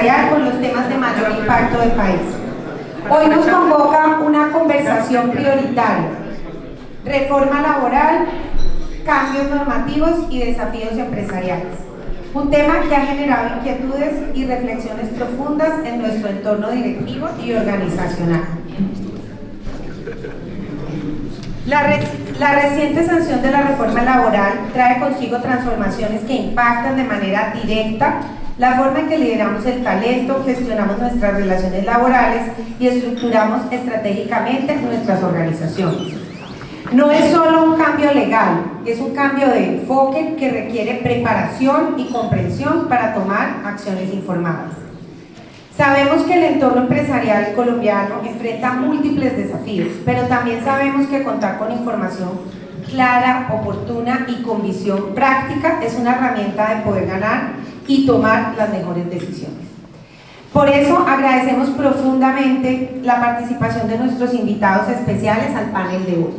empresarial con los temas de mayor impacto del país. Hoy nos convoca una conversación prioritaria: reforma laboral, cambios normativos y desafíos empresariales. Un tema que ha generado inquietudes y reflexiones profundas en nuestro entorno directivo y organizacional. La reciente sanción de la reforma laboral trae consigo transformaciones que impactan de manera directa la forma en que lideramos el talento, gestionamos nuestras relaciones laborales y estructuramos estratégicamente nuestras organizaciones. No es solo un cambio legal, es un cambio de enfoque que requiere preparación y comprensión para tomar acciones informadas. Sabemos que el entorno empresarial colombiano enfrenta múltiples desafíos, pero también sabemos que contar con información clara, oportuna y con visión práctica es una herramienta de poder ganar y tomar las mejores decisiones. Por eso agradecemos profundamente la participación de nuestros invitados especiales al panel de hoy.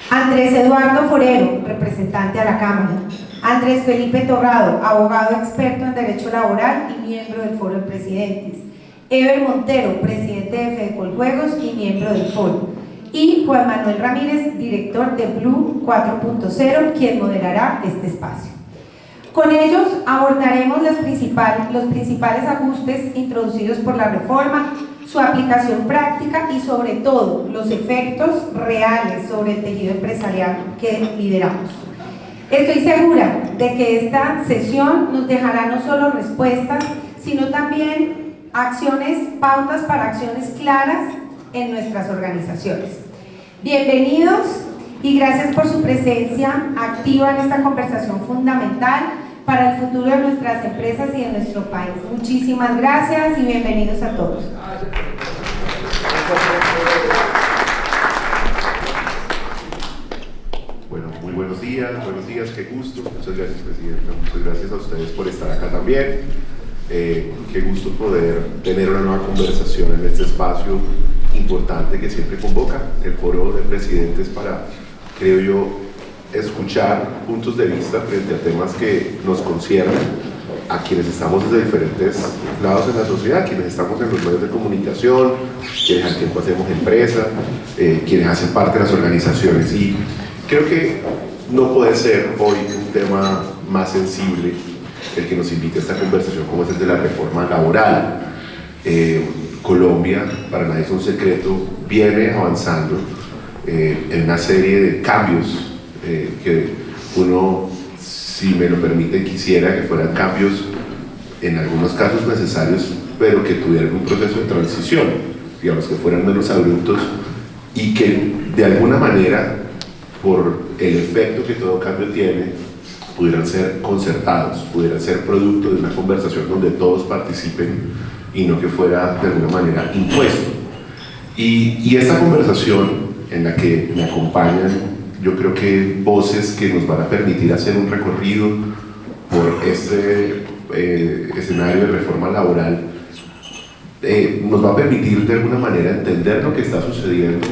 Andrés Eduardo Forero, representante a la Cámara. Andrés Felipe Torrado, abogado experto en Derecho Laboral y miembro del Foro de Presidentes. Ever Montero, presidente de Fedecoljuegos y miembro del Foro. Y Juan Manuel Ramírez, director de Blue 4.0, quien moderará este espacio. Con ellos abordaremos los principales ajustes introducidos por la reforma, su aplicación práctica y sobre todo los efectos reales sobre el tejido empresarial que lideramos. Estoy segura de que esta sesión nos dejará no solo respuestas, sino también pautas para acciones claras en nuestras organizaciones. Bienvenidos y gracias por su presencia activa en esta conversación fundamental para el futuro de nuestras empresas y de nuestro país. Muchísimas gracias y bienvenidos a todos. Bueno, muy buenos días, qué gusto. Muchas gracias, Presidenta. Muchas gracias a ustedes por estar acá también. Qué gusto poder tener una nueva conversación en este espacio importante que siempre convoca el Foro de Presidentes para, creo yo, escuchar puntos de vista frente a temas que nos conciernen a quienes estamos desde diferentes lados en la sociedad, quienes estamos en los medios de comunicación, quienes al tiempo hacemos empresa, quienes hacen parte de las organizaciones. Y creo que no puede ser hoy un tema más sensible el que nos invite a esta conversación como es el de la reforma laboral. Colombia, para nadie es un secreto, viene avanzando en una serie de cambios que uno, si me lo permite, quisiera que fueran cambios en algunos casos necesarios, pero que tuvieran un proceso de transición, digamos, que fueran menos abruptos y que de alguna manera, por el efecto que todo cambio tiene, pudieran ser concertados, pudieran ser producto de una conversación donde todos participen y no que fuera de alguna manera impuesto. Y esta conversación en la que me acompañan, yo creo que voces que nos van a permitir hacer un recorrido por este escenario de reforma laboral, nos va a permitir de alguna manera entender lo que está sucediendo,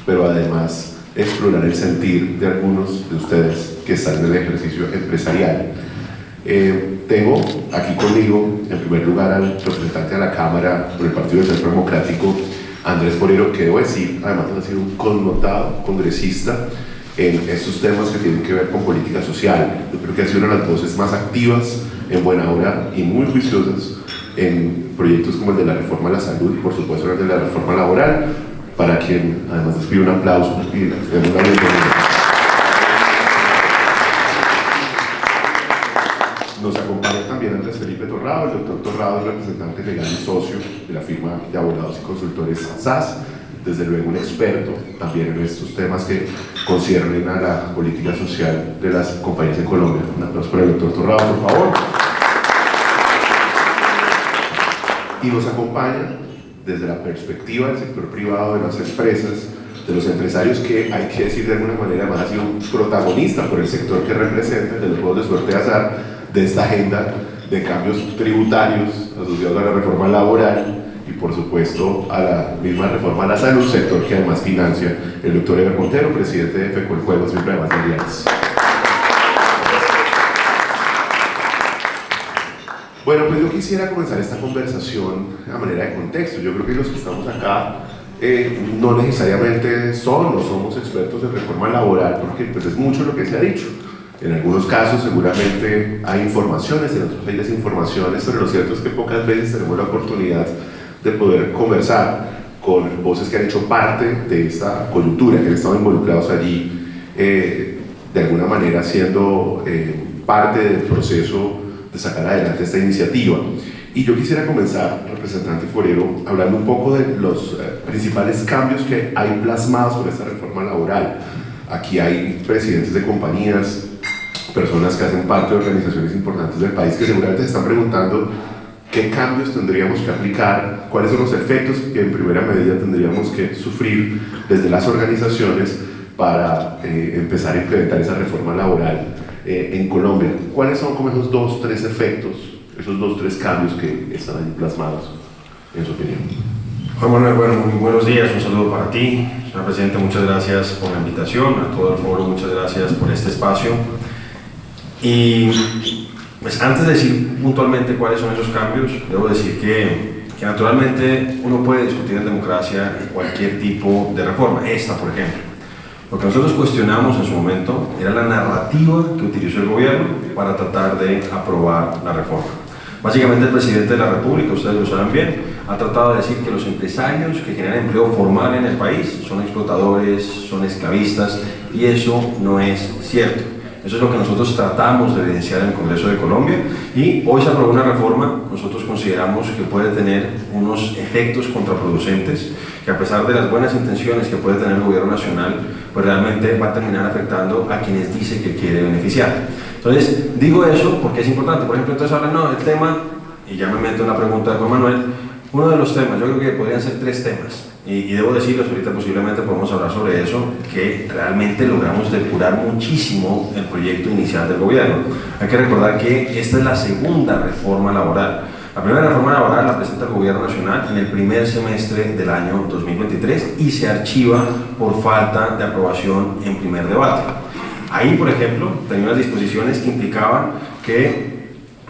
pero además explorar el sentir de algunos de ustedes que están en el ejercicio empresarial. Tengo aquí conmigo, en primer lugar, al representante de la Cámara por el Partido del Centro Democrático, Andrés Forero, que debo decir, además ha sido un connotado congresista en estos temas que tienen que ver con política social. Yo creo que ha sido una de las voces más activas, en buena hora y muy juiciosas en proyectos como el de la reforma a la salud y por supuesto el de la reforma laboral, para quien además les pido un aplauso y les demos una bienvenida. Nos acompaña también Andrés Felipe Torrado. El doctor Torrado es representante legal y socio de la firma de abogados y consultores SAS, desde luego un experto también en estos temas que conciernen a la política social de las compañías en Colombia. Un aplauso para el doctor Torrado, por favor. Y nos acompaña desde la perspectiva del sector privado, de las empresas, de los empresarios que, hay que decir de alguna manera, además ha sido un protagonista por el sector que representa, de los juegos de suerte de azar, de esta agenda de cambios tributarios asociados a la reforma laboral y por supuesto a la misma reforma a la salud, sector que además financia el doctor Ever Montero, presidente de Fedecoljuegos, siempre además de alianzas. Bueno, pues yo quisiera comenzar esta conversación a manera de contexto. Yo creo que los que estamos acá no necesariamente son o somos expertos en reforma laboral, porque pues es mucho lo que se ha dicho. En algunos casos seguramente hay informaciones, en otros hay desinformaciones, pero lo cierto es que pocas veces tenemos la oportunidad de poder conversar con voces que han hecho parte de esta coyuntura, que han estado involucrados allí, de alguna manera siendo parte del proceso de sacar adelante esta iniciativa. Y yo quisiera comenzar, representante Forero, hablando un poco de los principales cambios que hay plasmados con esta reforma laboral. Aquí hay presidentes de compañías, personas que hacen parte de organizaciones importantes del país que seguramente se están preguntando qué cambios tendríamos que aplicar, cuáles son los efectos que en primera medida tendríamos que sufrir desde las organizaciones para empezar a implementar esa reforma laboral en Colombia. ¿Cuáles son como esos 2 o 3 efectos, esos 2 o 3 cambios que están ahí plasmados, en su opinión? Juan Manuel, bueno, muy buenos días, un saludo para ti. Señor presidente, muchas gracias por la invitación, a todo el foro, muchas gracias por este espacio. Y pues antes de decir puntualmente cuáles son esos cambios, debo decir que naturalmente uno puede discutir en democracia cualquier tipo de reforma, esta por ejemplo. Lo que nosotros cuestionamos en su momento era la narrativa que utilizó el gobierno para tratar de aprobar la reforma. Básicamente el presidente de la República, ustedes lo saben bien, ha tratado de decir que los empresarios que generan empleo formal en el país son explotadores, son esclavistas, y eso no es cierto. Eso es lo que nosotros tratamos de evidenciar en el Congreso de Colombia, y hoy se aprobó una reforma. Nosotros consideramos que puede tener unos efectos contraproducentes, que a pesar de las buenas intenciones que puede tener el gobierno nacional, pues realmente va a terminar afectando a quienes dice que quiere beneficiar. Entonces, digo eso porque es importante. Por ejemplo, entonces ahora no, el tema, y ya me meto en la pregunta de Juan Manuel, uno de los temas, yo creo que podrían ser 3 temas, y debo decirles, ahorita posiblemente podemos hablar sobre eso, que realmente logramos depurar muchísimo el proyecto inicial del gobierno. Hay que recordar que esta es la segunda reforma laboral. La primera reforma laboral la presenta el gobierno nacional en el primer semestre del año 2023 y se archiva por falta de aprobación en primer debate. Ahí, por ejemplo, tenía unas disposiciones que implicaban que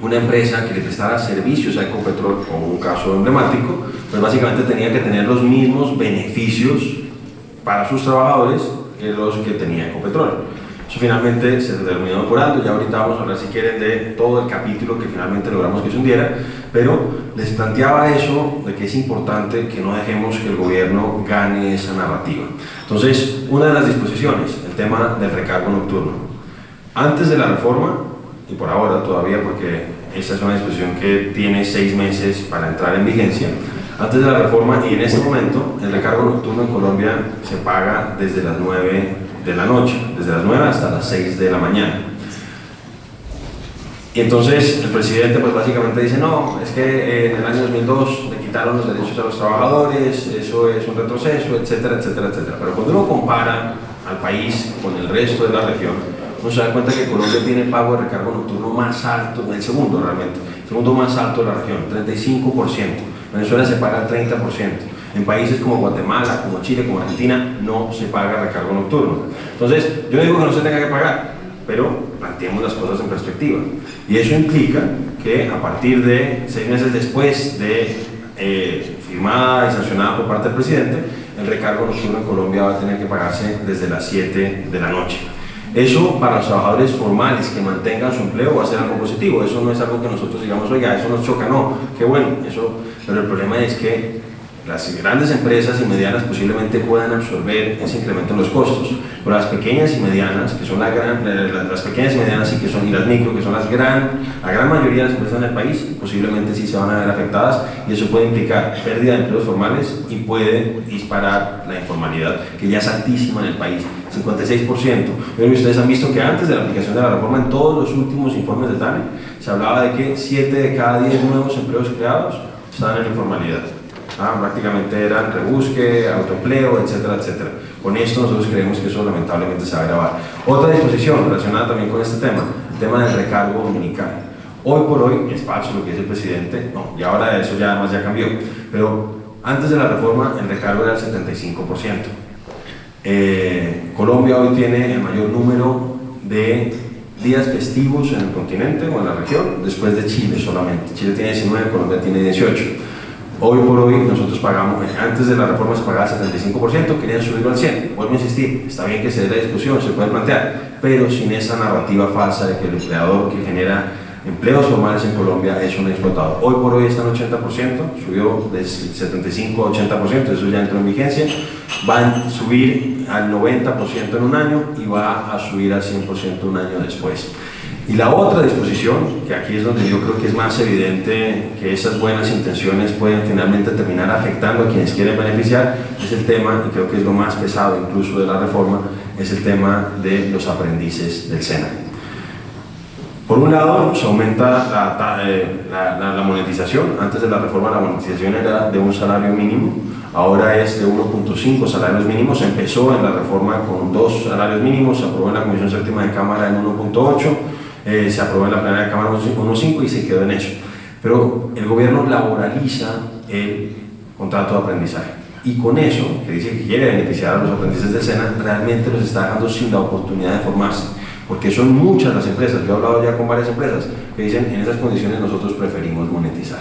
una empresa que le prestara servicios a Ecopetrol, como un caso emblemático, pues básicamente tenía que tener los mismos beneficios para sus trabajadores que los que tenía Ecopetrol. Eso finalmente se terminó depurando. Ya ahorita vamos a hablar, si quieren, de todo el capítulo que finalmente logramos que se hundiera, pero les planteaba eso de que es importante que no dejemos que el gobierno gane esa narrativa. Entonces, una de las disposiciones, el tema del recargo nocturno. Antes de la reforma, y por ahora todavía, porque esa es una disposición que tiene 6 meses para entrar en vigencia, antes de la reforma y en este momento, el recargo nocturno en Colombia se paga desde las 9 de la noche, desde las 9 hasta las 6 de la mañana. Y entonces el presidente pues básicamente dice, no, es que en el año 2002 le quitaron los derechos a los trabajadores, eso es un retroceso, etcétera, etcétera, etcétera. Pero cuando uno compara al país con el resto de la región, uno se da cuenta que Colombia tiene el pago de recargo nocturno más alto, el segundo realmente, el segundo más alto de la región, 35%. Venezuela se paga el 30%. En países como Guatemala, como Chile, como Argentina, no se paga recargo nocturno. Entonces, yo no digo que no se tenga que pagar, pero planteemos las cosas en perspectiva. Y eso implica que a partir de 6 meses después de firmada y sancionada por parte del presidente, el recargo nocturno en Colombia va a tener que pagarse desde las 7 de la noche. Eso para los trabajadores formales que mantengan su empleo va a ser algo positivo. Eso no es algo que nosotros digamos, oiga, eso nos choca, no, qué bueno, eso, pero el problema es que las grandes empresas y medianas posiblemente puedan absorber ese incremento en los costos, pero las pequeñas y medianas, que son las pequeñas y medianas y las micro, que son la gran mayoría de las empresas en el país, posiblemente sí se van a ver afectadas, y eso puede implicar pérdida de empleos formales y puede disparar la informalidad, que ya es altísima en el país, 56%. Pero ustedes han visto que antes de la aplicación de la reforma, en todos los últimos informes de TANE, se hablaba de que 7 de cada 10 nuevos empleos creados estaban en la informalidad. Prácticamente eran rebusque, autoempleo, etcétera, etcétera. Con esto nosotros creemos que eso lamentablemente se va a agravar. Otra disposición relacionada también con este tema, el tema del recargo dominical. Hoy por hoy es falso lo que dice el presidente, no, y ahora eso ya además ya cambió, pero antes de la reforma el recargo era el 75%. Colombia hoy tiene el mayor número de días festivos en el continente o en la región, después de Chile solamente. Chile tiene 19, Colombia tiene 18. Hoy por hoy nosotros pagamos, antes de la reforma se pagaba el 75%, querían subirlo al 100%. Vuelvo a insistir, está bien que se dé la discusión, se puede plantear, pero sin esa narrativa falsa de que el empleador que genera empleos formales en Colombia es un explotador. Hoy por hoy está en 80%, subió de 75 a 80%, eso ya entró en vigencia, va a subir al 90% en un año y va a subir al 100% un año después. Y la otra disposición, que aquí es donde yo creo que es más evidente que esas buenas intenciones pueden finalmente terminar afectando a quienes quieren beneficiar, es el tema, y creo que es lo más pesado incluso de la reforma, es el tema de los aprendices del SENA. Por un lado, se aumenta la monetización. Antes de la reforma la monetización era de un salario mínimo, ahora es de 1.5 salarios mínimos. Empezó en la reforma con 2 salarios mínimos, se aprobó en la Comisión Séptima de Cámara en 1.8, se aprobó en la plenaria de Cámara en 1.5 y se quedó en eso. Pero el gobierno laboraliza el contrato de aprendizaje. Y con eso, que dice que quiere beneficiar a los aprendices del SENA, realmente los está dejando sin la oportunidad de formarse. Porque son muchas las empresas, yo he hablado ya con varias empresas que dicen en esas condiciones nosotros preferimos monetizar.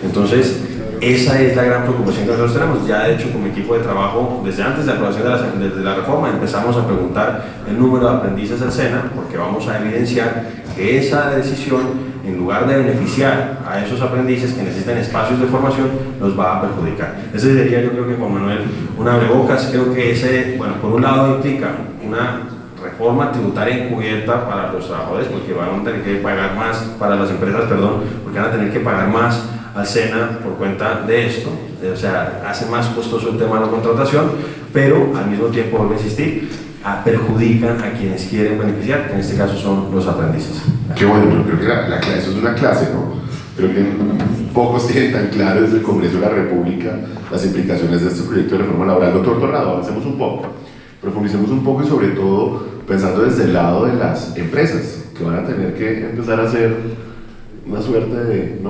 Entonces, esa es la gran preocupación que nosotros tenemos. Ya de hecho con mi equipo de trabajo, desde antes de la aprobación de la reforma, empezamos a preguntar el número de aprendices del SENA, porque vamos a evidenciar que esa decisión, en lugar de beneficiar a esos aprendices que necesitan espacios de formación, los va a perjudicar. Ese sería, yo creo que Juan Manuel, un abrebocas. Creo que ese, bueno, por un lado implica una reforma tributaria encubierta para los trabajadores, porque van a tener que pagar más, para las empresas, perdón, porque van a tener que pagar más al SENA por cuenta de esto, o sea, hace más costoso el tema de la contratación, pero al mismo tiempo, vuelvo a insistir, perjudican a quienes quieren beneficiar, que en este caso son los aprendices. Qué bueno, pero creo que eso es una clase, ¿no? Creo que pocos tienen tan claro desde el Congreso de la República las implicaciones de este proyecto de reforma laboral. Doctor Tornado, avancemos un poco, profundicemos un poco y sobre todo pensando desde el lado de las empresas, que van a tener que empezar a hacer una suerte de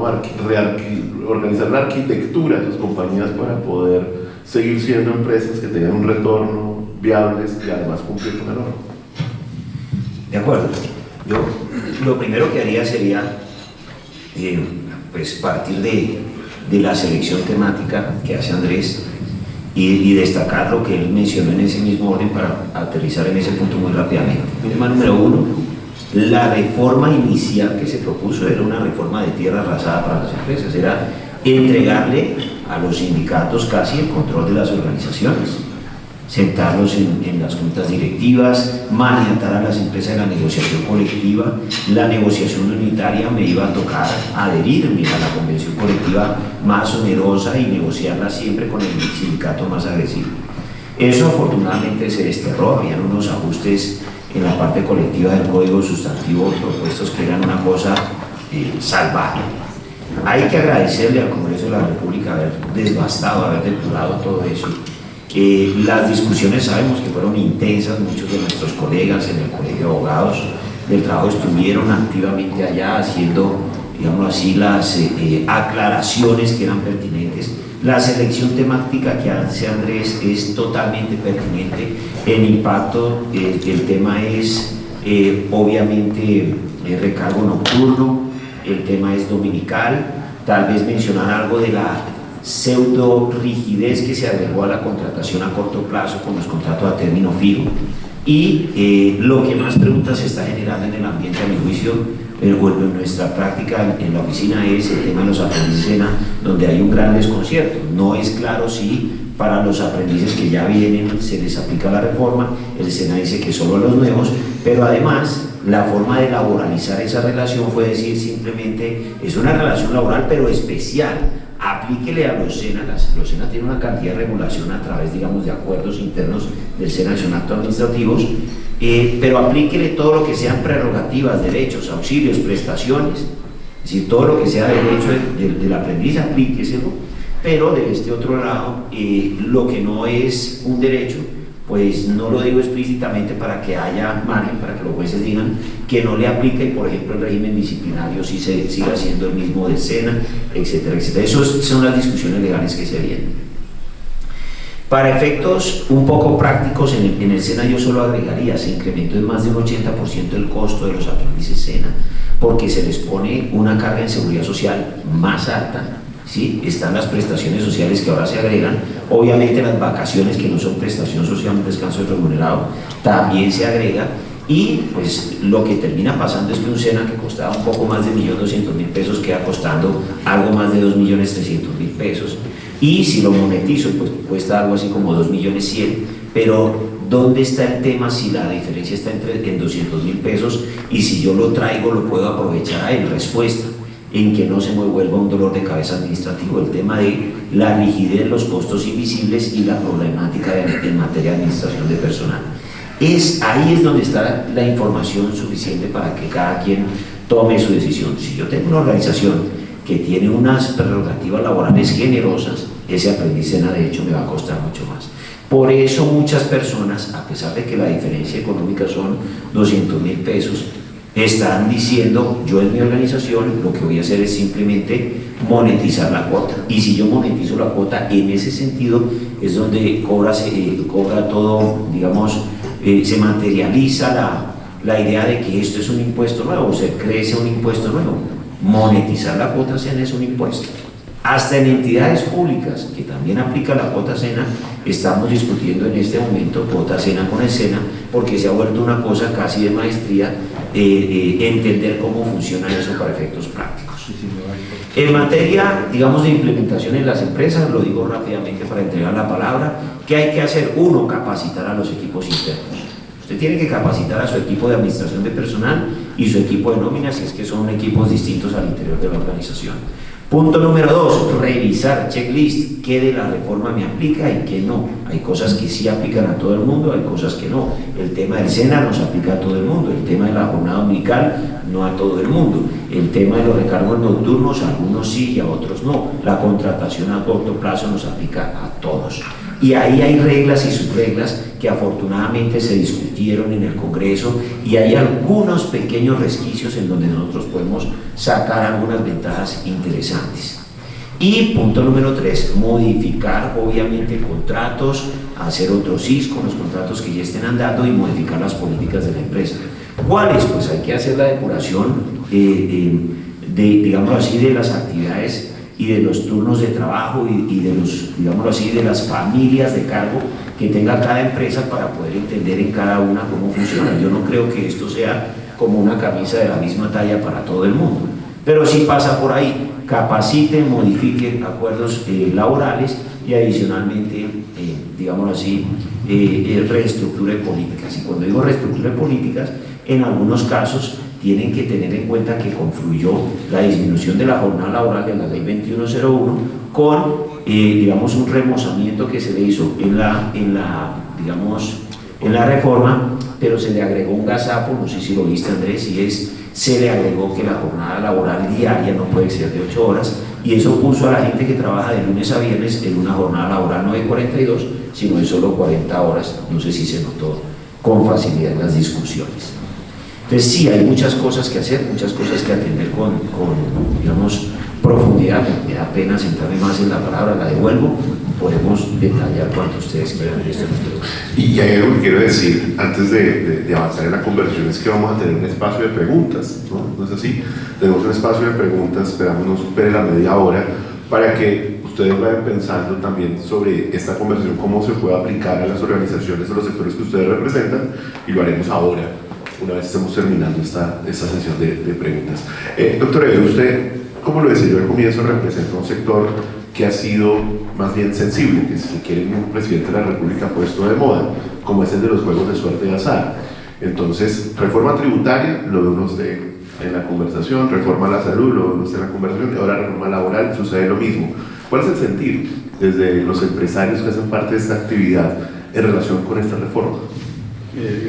organizar la arquitectura de sus compañías para poder seguir siendo empresas que tengan un retorno viables y además cumplir con la norma. De acuerdo. Yo lo primero que haría sería pues partir de la selección temática que hace Andrés y destacar lo que él mencionó en ese mismo orden para aterrizar en ese punto muy rápidamente. Tema número 1, la reforma inicial que se propuso era una reforma de tierra arrasada para las empresas, era entregarle a los sindicatos casi el control de las organizaciones, sentarlos en las juntas directivas, maniatar a las empresas en la negociación colectiva. La negociación unitaria me iba a tocar adherirme a la convención colectiva más onerosa y negociarla siempre con el sindicato más agresivo. Eso afortunadamente se desterró, habían unos ajustes en la parte colectiva del código sustantivo propuestos que eran una cosa salvaje. Hay que agradecerle al Congreso de la República haber desbastado, haber depurado todo eso. Las discusiones sabemos que fueron intensas, muchos de nuestros colegas en el Colegio de Abogados del Trabajo estuvieron activamente allá haciendo, digamos así, las aclaraciones que eran pertinentes. La selección temática que hace Andrés es totalmente pertinente. El impacto, el tema es obviamente recargo nocturno, el tema es dominical, tal vez mencionar algo de la pseudo rigidez que se agregó a la contratación a corto plazo con los contratos a término fijo. Y lo que más preguntas se está generando en el ambiente, a mi juicio, en nuestra práctica en la oficina, es el tema de los aprendices SENA, donde hay un gran desconcierto. No es claro si para los aprendices que ya vienen se les aplica la reforma. El SENA dice que solo a los nuevos, pero además la forma de laboralizar esa relación fue decir simplemente es una relación laboral pero especial. Aplíquele a los SENA, los SENA tienen una cantidad de regulación a través, digamos, de acuerdos internos del SENA, son actos administrativos, pero aplíquele todo lo que sean prerrogativas, derechos, auxilios, prestaciones, es decir, todo lo que sea derecho del aprendiz, aplíqueselo, pero de este otro lado, lo que no es un derecho, pues no lo digo explícitamente para que haya margen, para que los jueces digan que no le aplique, por ejemplo, el régimen disciplinario si se siga siendo el mismo del SENA, etcétera, etcétera. Esas son las discusiones legales que se vienen. Para efectos un poco prácticos, en el SENA yo solo agregaría, se incrementó en más de un 80% el costo de los aprendices SENA, porque se les pone una carga en seguridad social más alta, ¿sí? Están las prestaciones sociales que ahora se agregan, obviamente las vacaciones, que no son prestación social, un descanso remunerado, también se agrega, y pues lo que termina pasando es que un SENA que costaba un poco más de 1.200.000 pesos queda costando algo más de 2.300.000 pesos. Y si lo monetizo, pues cuesta algo así como 2.100.000, pero ¿dónde está el tema si la diferencia está en 200.000 pesos y si yo lo traigo lo puedo aprovechar a él? Respuesta, en que no se me vuelva un dolor de cabeza administrativo, el tema de la rigidez, los costos invisibles y la problemática en materia de administración de personal. Ahí es donde está la información suficiente para que cada quien tome su decisión. Si yo tengo una organización que tiene unas prerrogativas laborales generosas, ese aprendiz SENA de hecho me va a costar mucho más. Por eso muchas personas, a pesar de que la diferencia económica son 200.000 pesos, están diciendo, yo en mi organización lo que voy a hacer es simplemente monetizar la cuota, y si yo monetizo la cuota, en ese sentido es donde cobra todo, digamos, se materializa la idea de que esto es un impuesto nuevo, se crece un impuesto nuevo. Monetizar la cuota SENA es un impuesto. Hasta en entidades públicas, que también aplica la cuota SENA, estamos discutiendo en este momento cuota SENA con el SENA, porque se ha vuelto una cosa casi de maestría entender cómo funciona eso para efectos prácticos. En materia, digamos, de implementación en las empresas, lo digo rápidamente para entregar la palabra, ¿qué hay que hacer? Uno, capacitar a los equipos internos. Usted tiene que capacitar a su equipo de administración de personal y su equipo de nómina, si es que son equipos distintos al interior de la organización. Punto número 2, revisar checklist, qué de la reforma me aplica y qué no. Hay cosas que sí aplican a todo el mundo, hay cosas que no. El tema del SENA nos aplica a todo el mundo, el tema de la jornada dominical no a todo el mundo, el tema de los recargos nocturnos a algunos sí y a otros no. La contratación a corto plazo nos aplica a todos. Y ahí hay reglas y subreglas que afortunadamente se discutieron en el Congreso, y hay algunos pequeños resquicios en donde nosotros podemos sacar algunas ventajas interesantes. Y punto número 3, modificar obviamente contratos, hacer otros CIS con los contratos que ya estén andando y modificar las políticas de la empresa. ¿Cuáles? Pues hay que hacer la depuración digamos así, de las actividades y de los turnos de trabajo y de los, digamos así, de las familias de cargo que tenga cada empresa para poder entender en cada una cómo funciona. Yo no creo que esto sea como una camisa de la misma talla para todo el mundo, pero sí pasa por ahí, capaciten, modifiquen acuerdos laborales y adicionalmente, digamos así, reestructure políticas. Y cuando digo reestructure políticas, en algunos casos tienen que tener en cuenta que confluyó la disminución de la jornada laboral de la ley 2101 con, digamos, un remozamiento que se le hizo en la reforma, pero se le agregó un gazapo, no sé si lo viste, Andrés, se le agregó que la jornada laboral diaria no puede ser de 8 horas, y eso puso a la gente que trabaja de lunes a viernes en una jornada laboral no de 42, sino de solo 40 horas, no sé si se notó con facilidad en las discusiones. Entonces sí, hay muchas cosas que hacer, muchas cosas que atender con digamos, profundidad. Me da pena sentarme más en la palabra, la devuelvo, podemos detallar cuanto ustedes quieran de esto. Y hay algo que quiero decir antes de avanzar en la conversación, es que vamos a tener un espacio de preguntas, ¿no? ¿No es así? Tenemos un espacio de preguntas, esperamos no supere la media hora, para que ustedes vayan pensando también sobre esta conversación, cómo se puede aplicar a las organizaciones o los sectores que ustedes representan, y lo haremos ahora, una vez estemos terminando esta sesión de preguntas. Doctor Eber, usted, como lo decía yo al comienzo, representa un sector que ha sido más bien sensible, que si quiere un presidente de la República puesto de moda, como es el de los juegos de suerte de azar. Entonces, reforma tributaria, lo ve uno usted en la conversación, reforma a la salud, lo ve usted en la conversación, y ahora reforma laboral, sucede lo mismo. ¿Cuál es el sentir desde los empresarios que hacen parte de esta actividad en relación con esta reforma?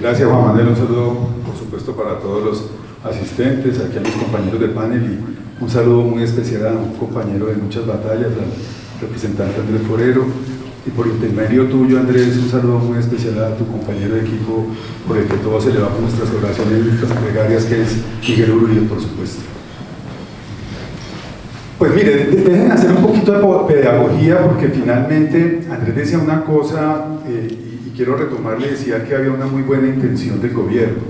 Gracias, Juan Manuel, un saludo por supuesto para todos los asistentes, aquí a mis compañeros de panel, y un saludo muy especial a un compañero de muchas batallas, al representante Andrés Forero, y por intermedio tuyo, Andrés, un saludo muy especial a tu compañero de equipo por el que todos elevamos nuestras oraciones, nuestras plegarias, que es Miguel Uribe, por supuesto. Pues mire, dejen hacer un poquito de pedagogía porque finalmente Andrés decía una cosa y quiero retomarle, decía que había una muy buena intención del gobierno.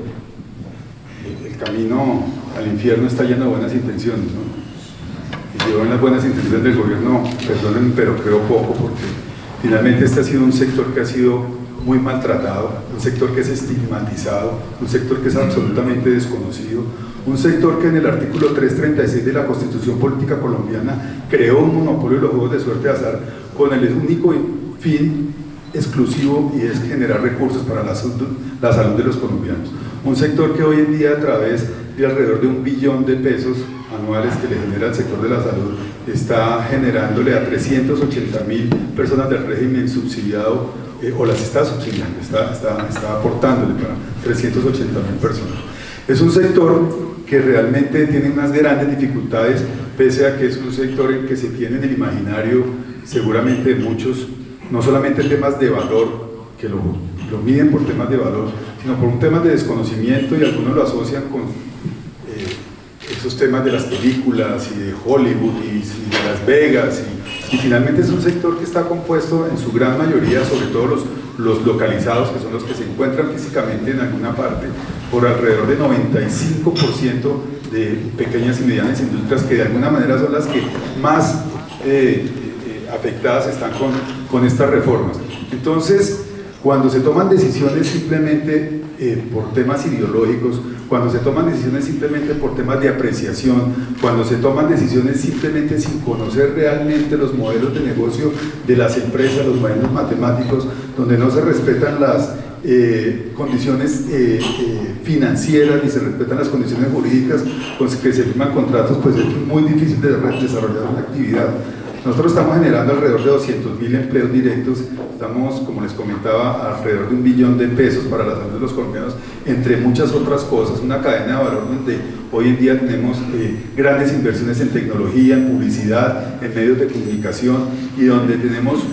El camino al infierno está lleno de buenas intenciones, ¿no? Y yo en las buenas intenciones del gobierno, perdónenme, pero creo poco porque finalmente este ha sido un sector que ha sido muy maltratado, un sector que es estigmatizado, un sector que es absolutamente desconocido, un sector que en el artículo 336 de la Constitución Política Colombiana creó un monopolio de los juegos de suerte de azar con el único fin exclusivo y es generar recursos para la salud de los colombianos. Un sector que hoy en día a través de alrededor de 1 billón de pesos anuales que le genera el sector de la salud está generándole a 380.000 personas del régimen subsidiado o las está subsidiando, está aportándole para 380.000 personas. Es un sector que realmente tiene unas grandes dificultades, pese a que es un sector en que se tiene en el imaginario seguramente de muchos, no solamente temas de valor, que lo miden por temas de valor, sino por un tema de desconocimiento y algunos lo asocian con esos temas de las películas y de Hollywood y de Las Vegas y finalmente es un sector que está compuesto en su gran mayoría, sobre todo los localizados, que son los que se encuentran físicamente en alguna parte, por alrededor de 95% de pequeñas y medianas industrias que de alguna manera son las que más afectadas están con estas reformas. Entonces, cuando se toman decisiones simplemente por temas ideológicos, cuando se toman decisiones simplemente por temas de apreciación, cuando se toman decisiones simplemente sin conocer realmente los modelos de negocio de las empresas, los modelos matemáticos, donde no se respetan las condiciones financieras ni se respetan las condiciones jurídicas con que se firman contratos, pues es muy difícil de desarrollar una actividad. Nosotros estamos generando alrededor de 200.000 empleos directos, estamos, como les comentaba, alrededor de 1 billón de pesos para la salud de los colombianos, entre muchas otras cosas, una cadena de valor donde hoy en día tenemos grandes inversiones en tecnología, en publicidad, en medios de comunicación y donde tenemos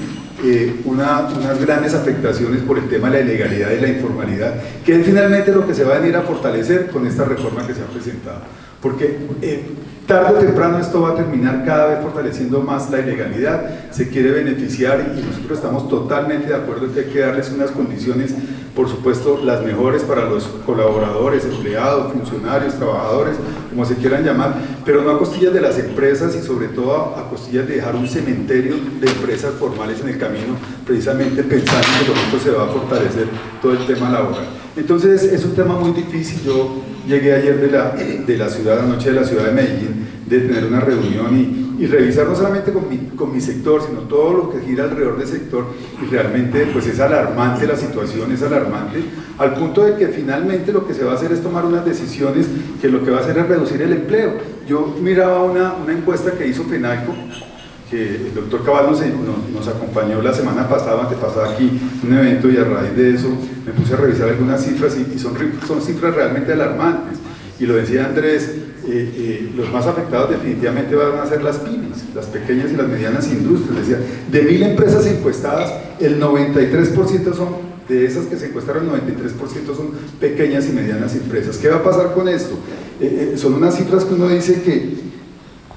unas grandes afectaciones por el tema de la ilegalidad y la informalidad, que es finalmente lo que se va a venir a fortalecer con esta reforma que se ha presentado, porque tarde o temprano esto va a terminar cada vez fortaleciendo más la ilegalidad, se quiere beneficiar y nosotros estamos totalmente de acuerdo en que hay que darles unas condiciones, por supuesto, las mejores para los colaboradores, empleados, funcionarios, trabajadores, como se quieran llamar, pero no a costillas de las empresas y sobre todo a costillas de dejar un cementerio de empresas formales en el camino, precisamente pensando que con esto se va a fortalecer todo el tema laboral. Entonces es un tema muy difícil. Yo llegué ayer de la ciudad, anoche de la ciudad de Medellín, de tener una reunión y revisar no solamente con mi sector, sino todo lo que gira alrededor del sector, y realmente pues es alarmante la situación, es alarmante, al punto de que finalmente lo que se va a hacer es tomar unas decisiones que lo que va a hacer es reducir el empleo. Yo miraba una encuesta que hizo FENALCO, que el doctor Cabal nos acompañó la semana pasada, antepasada aquí, un evento, y a raíz de eso me puse a revisar algunas cifras y son cifras realmente alarmantes. Y lo decía Andrés, los más afectados definitivamente van a ser las pymes, las pequeñas y las medianas industrias. Decía, de 1000 empresas encuestadas, el 93% son, de esas que se encuestaron, el 93% son pequeñas y medianas empresas. ¿Qué va a pasar con esto? Son unas cifras que uno dice que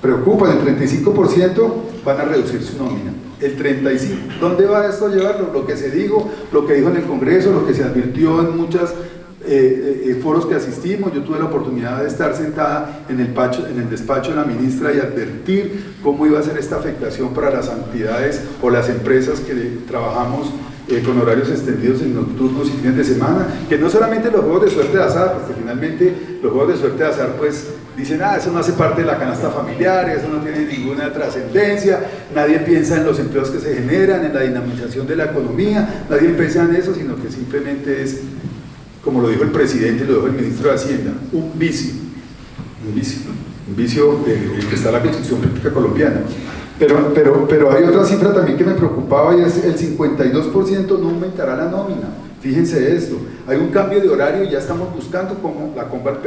preocupan. El 35% van a reducir su nómina. El 35%, ¿dónde va esto a llevarlo? Lo que se dijo, lo que dijo en el Congreso, lo que se advirtió en muchas foros que asistimos. Yo tuve la oportunidad de estar sentada en el despacho de la ministra y advertir cómo iba a ser esta afectación para las entidades o las empresas que trabajamos con horarios extendidos en nocturnos y fines de semana, que no solamente los juegos de suerte de azar, porque finalmente los juegos de suerte de azar pues dicen, eso no hace parte de la canasta familiar, eso no tiene ninguna trascendencia, nadie piensa en los empleos que se generan, en la dinamización de la economía, nadie piensa en eso, sino que simplemente es, como lo dijo el presidente y lo dijo el ministro de Hacienda, un vicio que está en la Constitución Política Colombiana. Pero hay otra cifra también que me preocupaba, y es el 52% no aumentará la nómina. Fíjense esto, hay un cambio de horario y ya estamos buscando como la comba al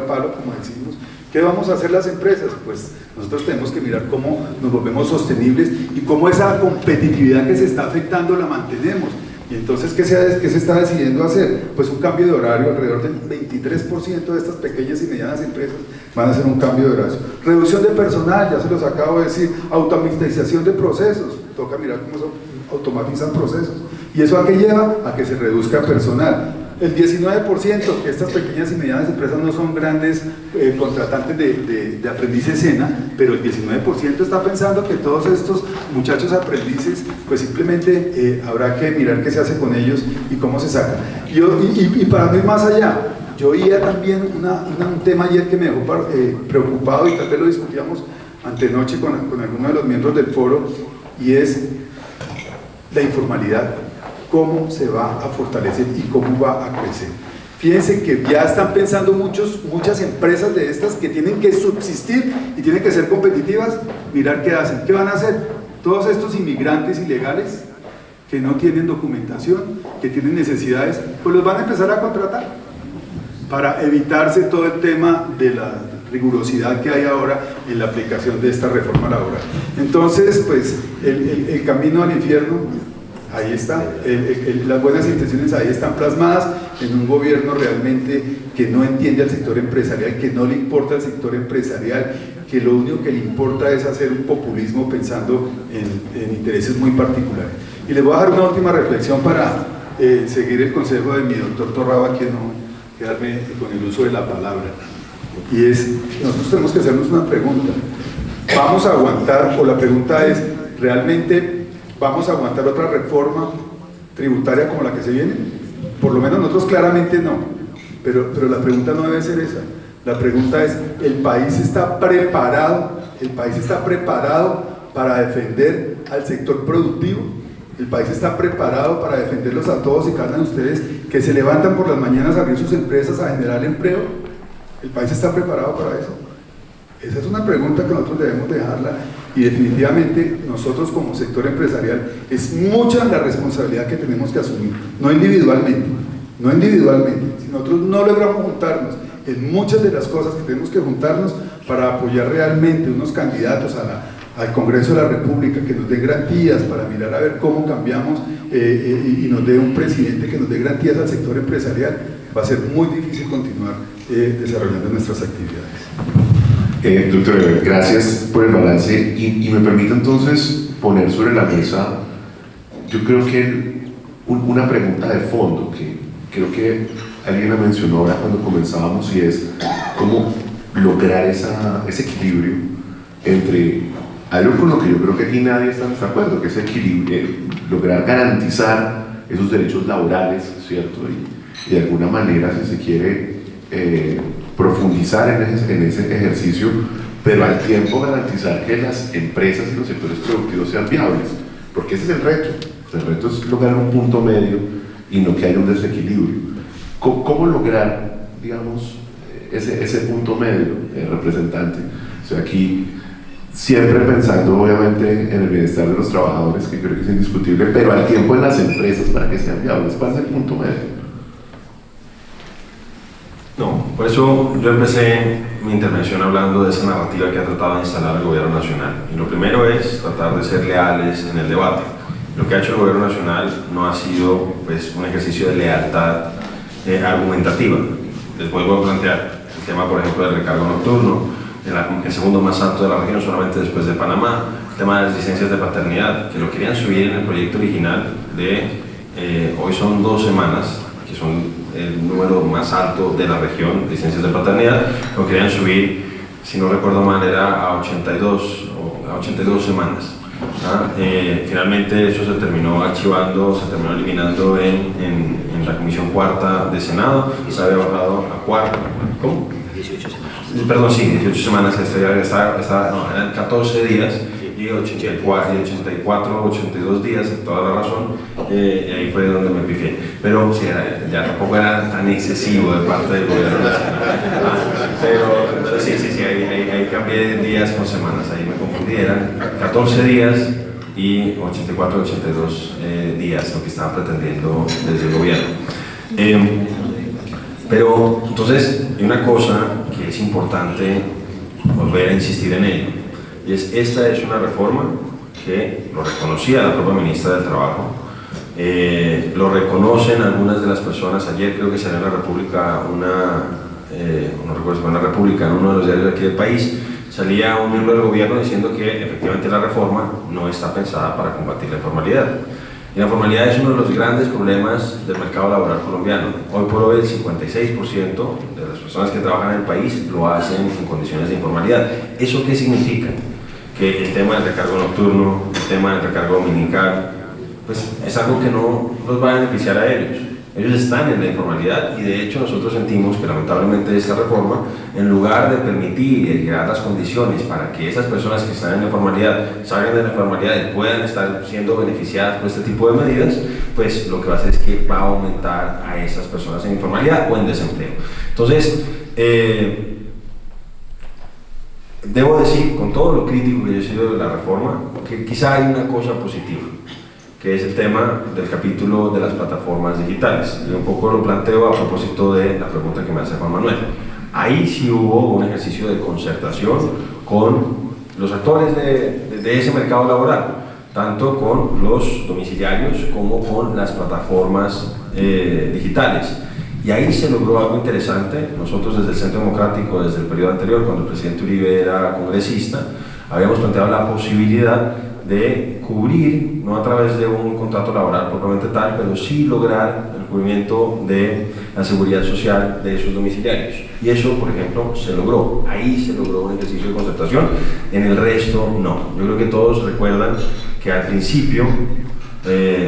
palo, como decimos. ¿Qué vamos a hacer las empresas? Pues nosotros tenemos que mirar cómo nos volvemos sostenibles y cómo esa competitividad que se está afectando la mantenemos. Y entonces, ¿qué se está decidiendo hacer? Pues un cambio de horario. Alrededor del 23% de estas pequeñas y medianas empresas van a hacer un cambio de horario. Reducción de personal, ya se los acabo de decir. Automatización de procesos, toca mirar cómo se automatizan procesos. ¿Y eso a qué lleva? A que se reduzca personal. El 19%, que estas pequeñas y medianas empresas no son grandes contratantes de aprendices SENA, pero el 19% está pensando que todos estos muchachos aprendices, pues simplemente habrá que mirar qué se hace con ellos y cómo se saca. Y para no ir más allá, yo oía también un tema ayer que me dejó preocupado, y tal vez lo discutíamos antenoche con algunos de los miembros del foro, y es la informalidad. Cómo se va a fortalecer y cómo va a crecer. Fíjense que ya están pensando muchas empresas de estas que tienen que subsistir y tienen que ser competitivas. Mirar qué hacen. ¿Qué van a hacer? Todos estos inmigrantes ilegales que no tienen documentación, que tienen necesidades, pues los van a empezar a contratar para evitarse todo el tema de la rigurosidad que hay ahora en la aplicación de esta reforma laboral. Entonces, pues el camino al infierno, ahí está, las buenas intenciones ahí están plasmadas en un gobierno realmente que no entiende al sector empresarial, que no le importa al sector empresarial, que lo único que le importa es hacer un populismo pensando en intereses muy particulares. Y les voy a dar una última reflexión para seguir el consejo de mi doctor Torraba, que no quedarme con el uso de la palabra. Y es, nosotros tenemos que hacernos una pregunta. ¿Vamos a aguantar? O la pregunta es, ¿realmente vamos a aguantar otra reforma tributaria como la que se viene? Por lo menos nosotros claramente no, pero la pregunta no debe ser esa. La pregunta es, ¿el país está preparado para defender al sector productivo? ¿El país está preparado para defenderlos a todos y cada uno de ustedes que se levantan por las mañanas a abrir sus empresas, a generar empleo? ¿El país está preparado para eso? Esa es una pregunta que nosotros debemos dejarla, y definitivamente nosotros como sector empresarial es mucha la responsabilidad que tenemos que asumir, no individualmente. Si nosotros no logramos juntarnos en muchas de las cosas que tenemos que juntarnos para apoyar realmente unos candidatos al Congreso de la República que nos dé garantías, para mirar a ver cómo cambiamos y nos dé un presidente que nos dé garantías al sector empresarial, va a ser muy difícil continuar desarrollando nuestras actividades. Doctor, gracias por el balance, y me permite entonces poner sobre la mesa, yo creo que una pregunta de fondo que creo que alguien la mencionó ahora cuando comenzábamos, y es cómo lograr ese equilibrio entre algo con lo que yo creo que aquí nadie está de acuerdo, que es equilibrio, lograr garantizar esos derechos laborales, ¿cierto? Y de alguna manera, si se quiere, profundizar en ese ejercicio, pero al tiempo garantizar que las empresas y los sectores productivos sean viables, porque ese es el reto. El reto es lograr un punto medio y no que haya un desequilibrio. ¿Cómo lograr, digamos, ese punto medio, representante? O sea, aquí siempre pensando obviamente en el bienestar de los trabajadores, que creo que es indiscutible, pero al tiempo en las empresas para que sean viables. ¿Cuál es el punto medio? No, por eso yo empecé mi intervención hablando de esa narrativa que ha tratado de instalar el gobierno nacional. Y lo primero es tratar de ser leales en el debate. Lo que ha hecho el gobierno nacional no ha sido pues, un ejercicio de lealtad argumentativa. Les vuelvo a plantear el tema, por ejemplo, del recargo nocturno, el segundo más alto de la región, solamente después de Panamá, el tema de las licencias de paternidad, que lo querían subir en el proyecto original de hoy son 2 semanas, que son el número más alto de la región, licencias de paternidad, lo querían subir, si no recuerdo mal, era a 82 semanas. Finalmente eso se terminó archivando, se terminó eliminando en la Comisión Cuarta de Senado, y se había bajado a 4. ¿Cómo? 18 semanas. Perdón, sí, 18 semanas, eran 14 días y 84, 82 días, toda la razón, y ahí fue donde me pifié. Pero sí, ya tampoco era tan excesivo de parte del gobierno nacional. Pero sí, ahí cambié días con semanas, ahí me confundí, eran 14 días y 84, 82 días lo que estaban pretendiendo desde el gobierno. Pero entonces hay una cosa que es importante volver a insistir en ello, y esta es una reforma que lo reconocía la propia ministra del Trabajo, Lo reconocen algunas de las personas. Ayer creo que salió en la República no recuerdo si fue en la República, en uno de los diarios de aquí del país, salía un miembro del gobierno diciendo que efectivamente la reforma no está pensada para combatir la informalidad. Y la informalidad es uno de los grandes problemas del mercado laboral colombiano. Hoy por hoy el 56% de las personas que trabajan en el país lo hacen en condiciones de informalidad. ¿Eso qué significa? Que el tema del recargo nocturno, el tema del recargo dominical, pues es algo que no los va a beneficiar a ellos. Ellos están en la informalidad y de hecho nosotros sentimos que lamentablemente esta reforma, en lugar de permitir y crear las condiciones para que esas personas que están en la informalidad salgan de la informalidad y puedan estar siendo beneficiadas por este tipo de medidas, pues lo que va a hacer es que va a aumentar a esas personas en informalidad o en desempleo. Entonces, debo decir, con todo lo crítico que yo he sido de la reforma, que quizá hay una cosa positiva, que es el tema del capítulo de las plataformas digitales. Y un poco lo planteo a propósito de la pregunta que me hace Juan Manuel. Ahí sí hubo un ejercicio de concertación con los actores de ese mercado laboral, tanto con los domiciliarios como con las plataformas digitales. Y ahí se logró algo interesante. Nosotros desde el Centro Democrático, desde el periodo anterior, cuando el presidente Uribe era congresista, habíamos planteado la posibilidad de cubrir, no a través de un contrato laboral propiamente tal, pero sí lograr el cubrimiento de la seguridad social de esos domiciliarios. Y eso, por ejemplo, se logró. Ahí se logró un ejercicio de concertación, en el resto no. Yo creo que todos recuerdan que al principio,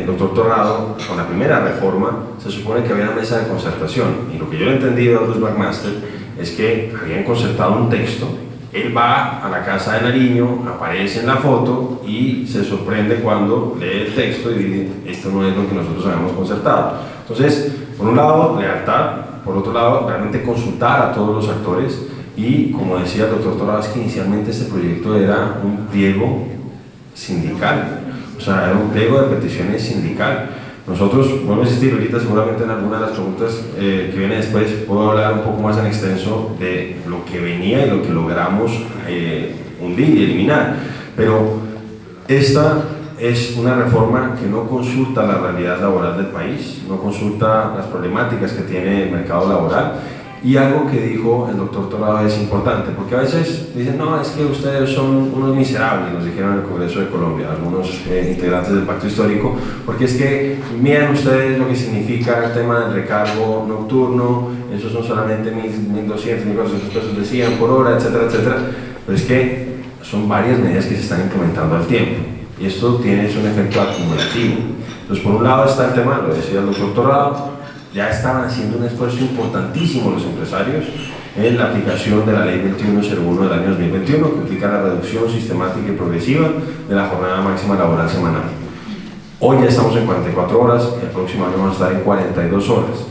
doctor Torrado, con la primera reforma, se supone que había una mesa de concertación. Y lo que yo he entendido de Aldous Backmaster es que habían concertado un texto. Él va a la casa de Nariño, aparece en la foto y se sorprende cuando lee el texto y dice, esto no es lo que nosotros habíamos concertado. Entonces, por un lado, lealtad, por otro lado, realmente consultar a todos los actores y, como decía el doctor Torrado, que inicialmente este proyecto era un pliego sindical, o sea, era un pliego de peticiones sindical. Nosotros, vuelvo a insistir ahorita, seguramente en alguna de las preguntas que viene después puedo hablar un poco más en extenso de lo que venía y lo que logramos hundir y eliminar, pero esta es una reforma que no consulta la realidad laboral del país, no consulta las problemáticas que tiene el mercado laboral. Y algo que dijo el doctor Torrado es importante, porque a veces dicen, no, es que ustedes son unos miserables, nos dijeron en el Congreso de Colombia, algunos integrantes del Pacto Histórico, porque es que miren ustedes lo que significa el tema del recargo nocturno, esos son solamente 1.200, 1.400 pesos decían por hora, etcétera, etcétera, pero es que son varias medidas que se están implementando al tiempo, y esto tiene un efecto acumulativo. Entonces, por un lado está el tema, lo decía el doctor Torrado, ya estaban haciendo un esfuerzo importantísimo los empresarios en la aplicación de la Ley 2101 del año 2021, que implica la reducción sistemática y progresiva de la jornada máxima laboral semanal. Hoy ya estamos en 44 horas, el próximo año vamos a estar en 42 horas.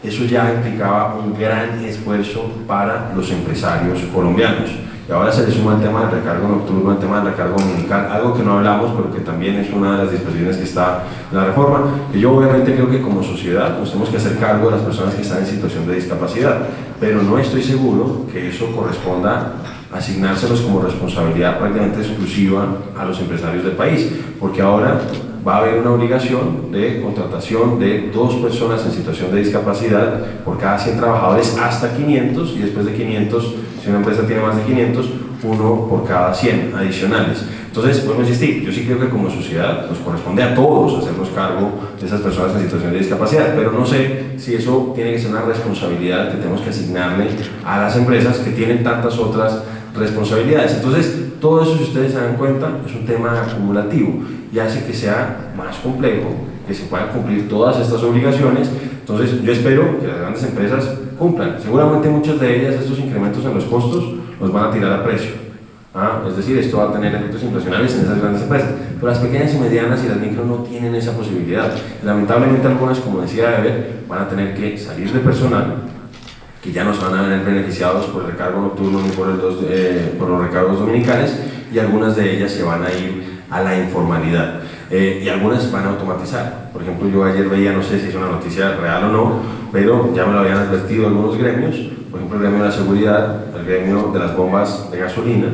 Eso ya implicaba un gran esfuerzo para los empresarios colombianos. Y ahora se le suma el tema del recargo nocturno, el tema del recargo dominical, algo que no hablamos, pero que también es una de las disposiciones que está en la reforma. Y yo obviamente creo que como sociedad nos tenemos que hacer cargo de las personas que están en situación de discapacidad, pero no estoy seguro que eso corresponda a asignárselos como responsabilidad prácticamente exclusiva a los empresarios del país, porque ahora va a haber una obligación de contratación de 2 personas en situación de discapacidad por cada 100 trabajadores hasta 500, y después de 500, si una empresa tiene más de 500, 1 por cada 100 adicionales. Entonces, podemos insistir, yo sí creo que como sociedad nos corresponde a todos hacernos cargo de esas personas en situación de discapacidad, pero no sé si eso tiene que ser una responsabilidad que tenemos que asignarle a las empresas que tienen tantas otras responsabilidades. Entonces, todo eso, si ustedes se dan cuenta, es un tema acumulativo y hace que sea más complejo, que se puedan cumplir todas estas obligaciones. Entonces, yo espero que las grandes empresas cumplan. Seguramente muchas de ellas, estos incrementos en los costos, los van a tirar a precio. Es decir, esto va a tener efectos inflacionarios en esas grandes empresas, pero las pequeñas y medianas y las micro no tienen esa posibilidad. Lamentablemente algunas, como decía Eber, van a tener que salir de personal, que ya no se van a ver beneficiados por el recargo nocturno ni por los recargos dominicales, y algunas de ellas se van a ir a la informalidad, y algunas van a automatizar. Por ejemplo, yo ayer veía, no sé si es una noticia real o no, pero ya me lo habían advertido algunos gremios, por ejemplo el gremio de la seguridad, el gremio de las bombas de gasolina,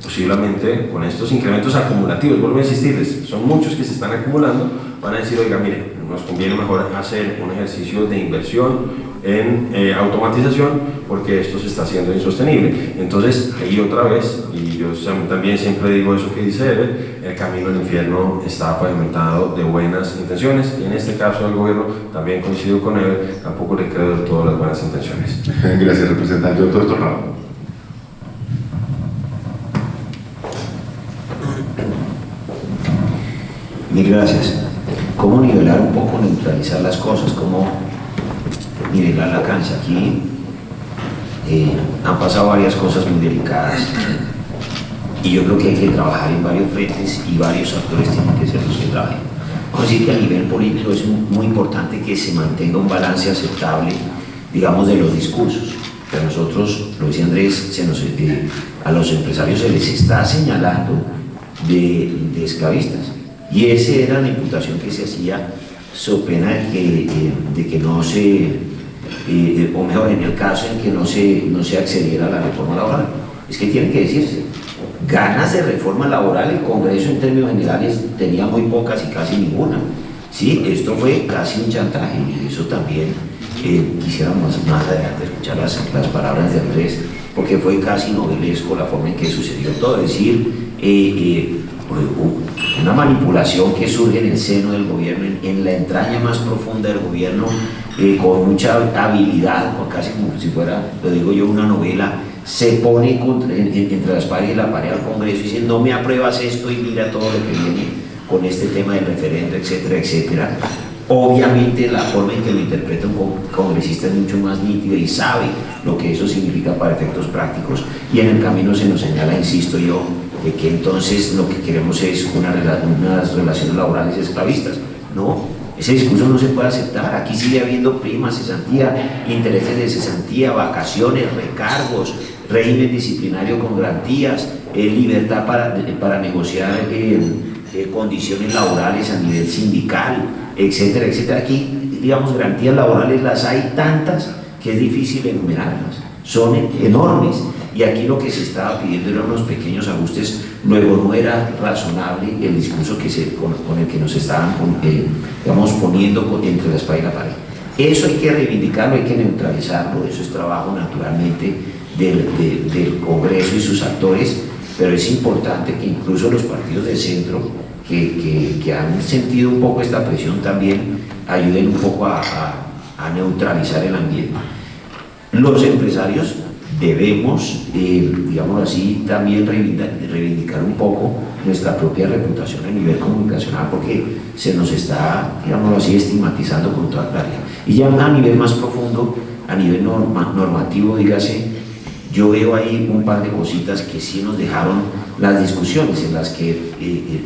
posiblemente con estos incrementos acumulativos, vuelvo a insistirles, son muchos que se están acumulando, van a decir, oiga, mire, nos conviene mejor hacer un ejercicio de inversión en automatización porque esto se está haciendo insostenible. Entonces, ahí otra vez, y yo también siempre digo eso que dice Ever, el camino al infierno está pavimentado de buenas intenciones, y en este caso el gobierno, también coincido con Ever, tampoco le creo de todas las buenas intenciones. Gracias, representante. Doctor Torrado. Mil gracias. ¿Cómo nivelar un poco, neutralizar las cosas? ¿Cómo nivelar la cancha? Aquí han pasado varias cosas muy delicadas y yo creo que hay que trabajar en varios frentes y varios actores tienen que ser los que trabajen. Vamos a decir que a nivel político es muy importante que se mantenga un balance aceptable, digamos, de los discursos. Pero nosotros, lo decía Andrés, a los empresarios se les está señalando de esclavistas. Y esa era la imputación que se hacía, so pena de que no se, o mejor, en el caso en que no se accediera a la reforma laboral. Es que tiene que decirse, ganas de reforma laboral el Congreso en términos generales tenía muy pocas y casi ninguna. Sí, esto fue casi un chantaje, y eso también quisiéramos más adelante escuchar las palabras de Andrés, porque fue casi novelesco la forma en que sucedió todo, es decir, una manipulación que surge en el seno del gobierno, en la entraña más profunda del gobierno, con mucha habilidad, casi como si fuera, lo digo yo, una novela, se pone entre la espada y la pared al Congreso y dice, no me apruebas esto y mira todo lo que viene con este tema del referendo, etcétera, etcétera. Obviamente la forma en que lo interpreta un congresista es mucho más nítida y sabe lo que eso significa para efectos prácticos, y en el camino se nos señala, insisto yo, de que entonces lo que queremos es unas relaciones laborales esclavistas. No, ese discurso no se puede aceptar. Aquí sigue habiendo primas, cesantía, intereses de cesantía, vacaciones, recargos, régimen disciplinario con garantías, libertad para negociar condiciones laborales a nivel sindical, etcétera, etcétera. Aquí, digamos, garantías laborales las hay tantas que es difícil enumerarlas, son enormes. Y aquí lo que se estaba pidiendo eran unos pequeños ajustes, luego no era razonable el discurso con el que nos estaban poniendo entre la espada y la pared. Eso hay que reivindicarlo, hay que neutralizarlo, eso es trabajo naturalmente del Congreso y sus actores, pero es importante que incluso los partidos de centro que han sentido un poco esta presión también ayuden un poco a neutralizar el ambiente. Los empresarios debemos, digamos así, también reivindicar un poco nuestra propia reputación a nivel comunicacional, porque se nos está, digamos así, estigmatizando con toda claridad. Y ya a nivel más profundo, a nivel normativo, dígase, yo veo ahí un par de cositas que sí nos dejaron las discusiones, en las que,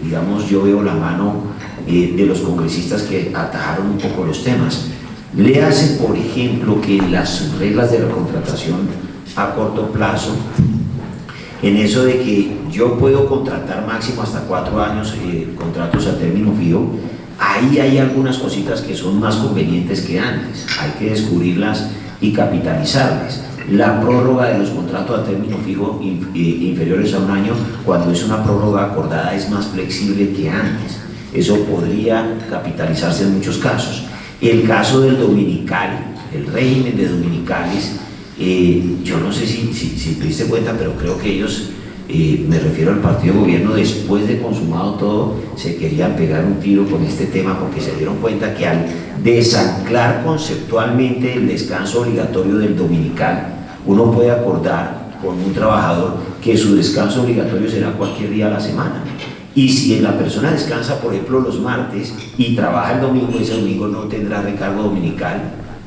digamos, yo veo la mano de los congresistas que atajaron un poco los temas. Le hace, por ejemplo, que las reglas de la contratación a corto plazo, en eso de que yo puedo contratar máximo hasta 4 años contratos a término fijo, ahí hay algunas cositas que son más convenientes que antes, hay que descubrirlas y capitalizarlas. La prórroga de los contratos a término fijo inferiores a 1 año, cuando es una prórroga acordada, es más flexible que antes. Eso podría capitalizarse en muchos casos. El caso del dominical, el régimen de dominicales, yo no sé si te diste cuenta, pero creo que ellos, me refiero al partido de gobierno, después de consumado todo, se querían pegar un tiro con este tema, porque se dieron cuenta que al desanclar conceptualmente el descanso obligatorio del dominical, uno puede acordar con un trabajador que su descanso obligatorio será cualquier día a la semana. Y si la persona descansa, por ejemplo, los martes y trabaja el domingo, ese domingo no tendrá recargo dominical,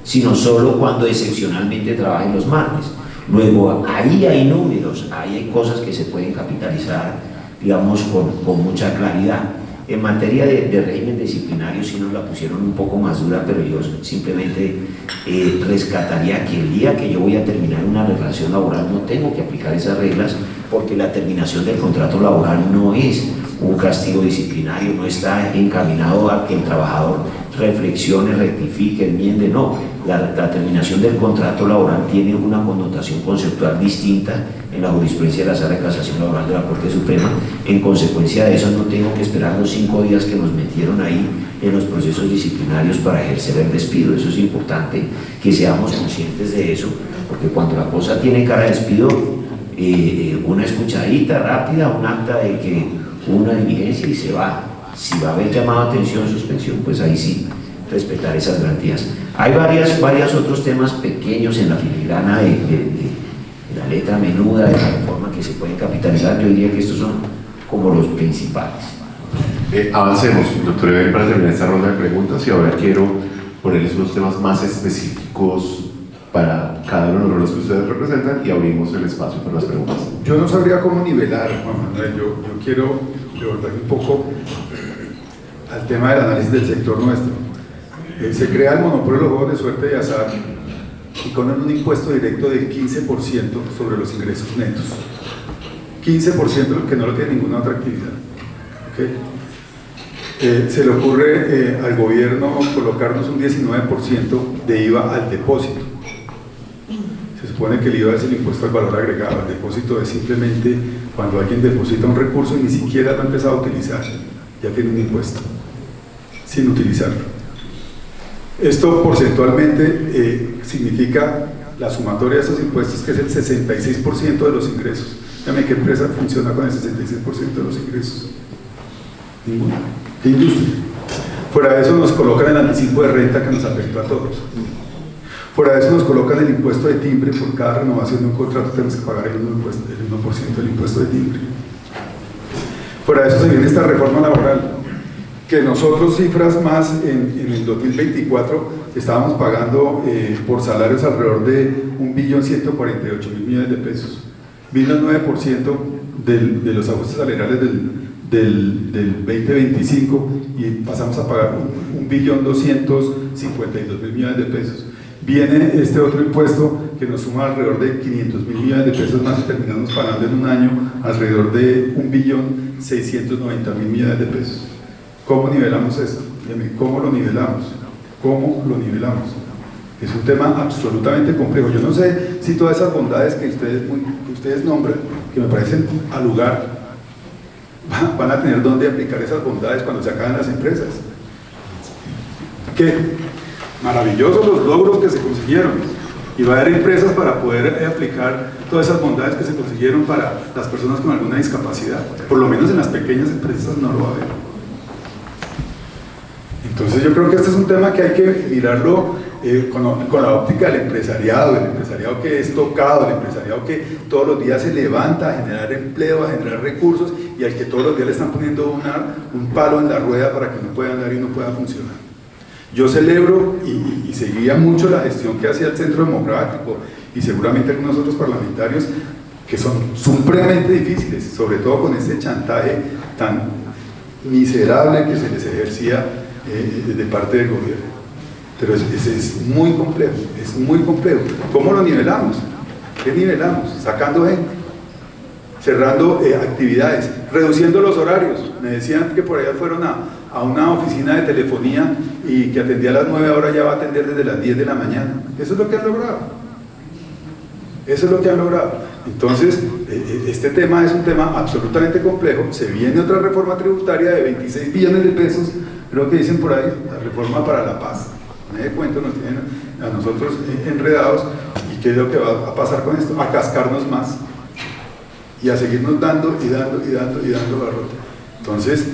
sino solo cuando excepcionalmente trabajen los martes. Luego, ahí hay números, ahí hay cosas que se pueden capitalizar, digamos, con mucha claridad. En materia de régimen disciplinario sí nos la pusieron un poco más dura, pero yo simplemente rescataría que el día que yo voy a terminar una relación laboral no tengo que aplicar esas reglas, porque la terminación del contrato laboral no es un castigo disciplinario, no está encaminado a que el trabajador reflexione, rectifique, enmiende, no. La terminación del contrato laboral tiene una connotación conceptual distinta en la jurisprudencia de la Sala de Casación Laboral de la Corte Suprema. En consecuencia de eso no tengo que esperar los 5 días que nos metieron ahí en los procesos disciplinarios para ejercer el despido. Eso es importante que seamos conscientes de eso, porque cuando la cosa tiene cara de despido, una escuchadita rápida, un acta de que hubo una diligencia y se va. Si va a haber llamado a atención, suspensión, pues ahí sí, respetar esas garantías. Hay varios otros temas pequeños en la filigrana de la letra menuda de la reforma que se pueden capitalizar. Yo diría que estos son como los principales. Avancemos, doctor Eber, para terminar esta ronda de preguntas, y ahora quiero ponerles unos temas más específicos para cada uno de los que ustedes representan y abrimos el espacio para las preguntas. Yo no sabría cómo nivelar, Juan Manuel. Yo quiero abordar un poco al tema del análisis del sector nuestro. Se crea el monopolio de los juegos de suerte y azar y con un impuesto directo del 15% sobre los ingresos netos. 15% que no lo tiene ninguna otra actividad. ¿Okay? Se le ocurre al gobierno colocarnos un 19% de IVA al depósito. Se supone que el IVA es el impuesto al valor agregado. El depósito es simplemente cuando alguien deposita un recurso y ni siquiera lo ha empezado a utilizar, ya tiene un impuesto sin utilizarlo. Esto porcentualmente significa la sumatoria de esos impuestos, que es el 66% de los ingresos. Dígame, ¿qué empresa funciona con el 66% de los ingresos? Ninguna. ¿Qué industria? Fuera de eso nos colocan el anticipo de renta que nos afectó a todos. Fuera de eso nos colocan el impuesto de timbre. Por cada renovación de un contrato tenemos que pagar el 1% del impuesto de timbre. Fuera de eso se viene esta reforma laboral, que nosotros, cifras más, en el 2024 estábamos pagando por salarios alrededor de 1.148.000 millones de pesos. Vino el 9% de los ajustes salariales del 2025 y pasamos a pagar 1.252.000 millones de pesos. Viene este otro impuesto que nos suma alrededor de 500.000 millones de pesos más y terminamos pagando en un año alrededor de 1.690.000 millones de pesos. ¿Cómo nivelamos esto? ¿Cómo lo nivelamos? ¿Cómo lo nivelamos? Es un tema absolutamente complejo. Yo no sé si todas esas bondades que ustedes nombran, que me parecen al lugar, van a tener dónde aplicar esas bondades cuando se acaban las empresas. ¿Qué? Maravillosos los logros que se consiguieron. Y va a haber empresas para poder aplicar todas esas bondades que se consiguieron para las personas con alguna discapacidad. Por lo menos en las pequeñas empresas no lo va a haber. Entonces yo creo que este es un tema que hay que mirarlo con la óptica del empresariado, el empresariado que es tocado, el empresariado que todos los días se levanta a generar empleo, a generar recursos, y al que todos los días le están poniendo un palo en la rueda para que no pueda andar y no pueda funcionar. Yo celebro y seguía mucho la gestión que hacía el Centro Democrático y seguramente algunos otros parlamentarios que son supremamente difíciles, sobre todo con este chantaje tan miserable que se les ejercía de parte del gobierno. Pero es muy complejo, es muy complejo. ¿Cómo lo nivelamos? ¿Qué nivelamos? Sacando gente, cerrando actividades, reduciendo los horarios. Me decían que por allá fueron a una oficina de telefonía y que atendía a las 9, ahora ya va a atender desde las 10 de la mañana. Eso es lo que han logrado. Eso es lo que han logrado. Entonces, este tema es un tema absolutamente complejo. Se viene otra reforma tributaria de 26 billones de pesos, creo que dicen por ahí, la reforma para la paz. Me de cuenta, nos tienen a nosotros enredados. ¿Y qué es lo que va a pasar con esto? A cascarnos más y a seguirnos dando y dando y dando y dando garrote. Entonces,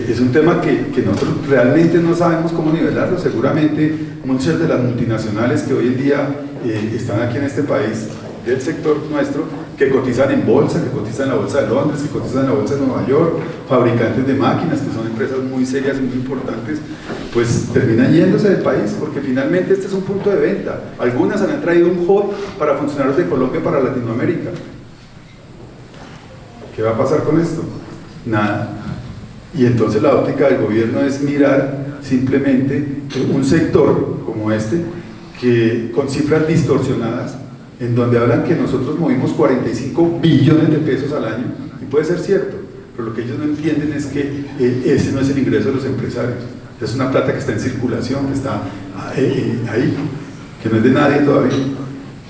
es un tema que nosotros realmente no sabemos cómo nivelarlo. Seguramente muchas de las multinacionales que hoy en día están aquí en este país, del sector nuestro, que cotizan en bolsa, que cotizan en la bolsa de Londres, que cotizan en la bolsa de Nueva York, fabricantes de máquinas, que son empresas muy serias y muy importantes, pues terminan yéndose del país, porque finalmente este es un punto de venta. Algunas han traído un hub para funcionarios de Colombia para Latinoamérica. ¿Qué va a pasar con esto? Nada. Y entonces la óptica del gobierno es mirar simplemente un sector como este, que con cifras distorsionadas, en donde hablan que nosotros movimos 45 billones de pesos al año, y puede ser cierto, pero lo que ellos no entienden es que ese no es el ingreso de los empresarios, es una plata que está en circulación, que está ahí, que no es de nadie todavía.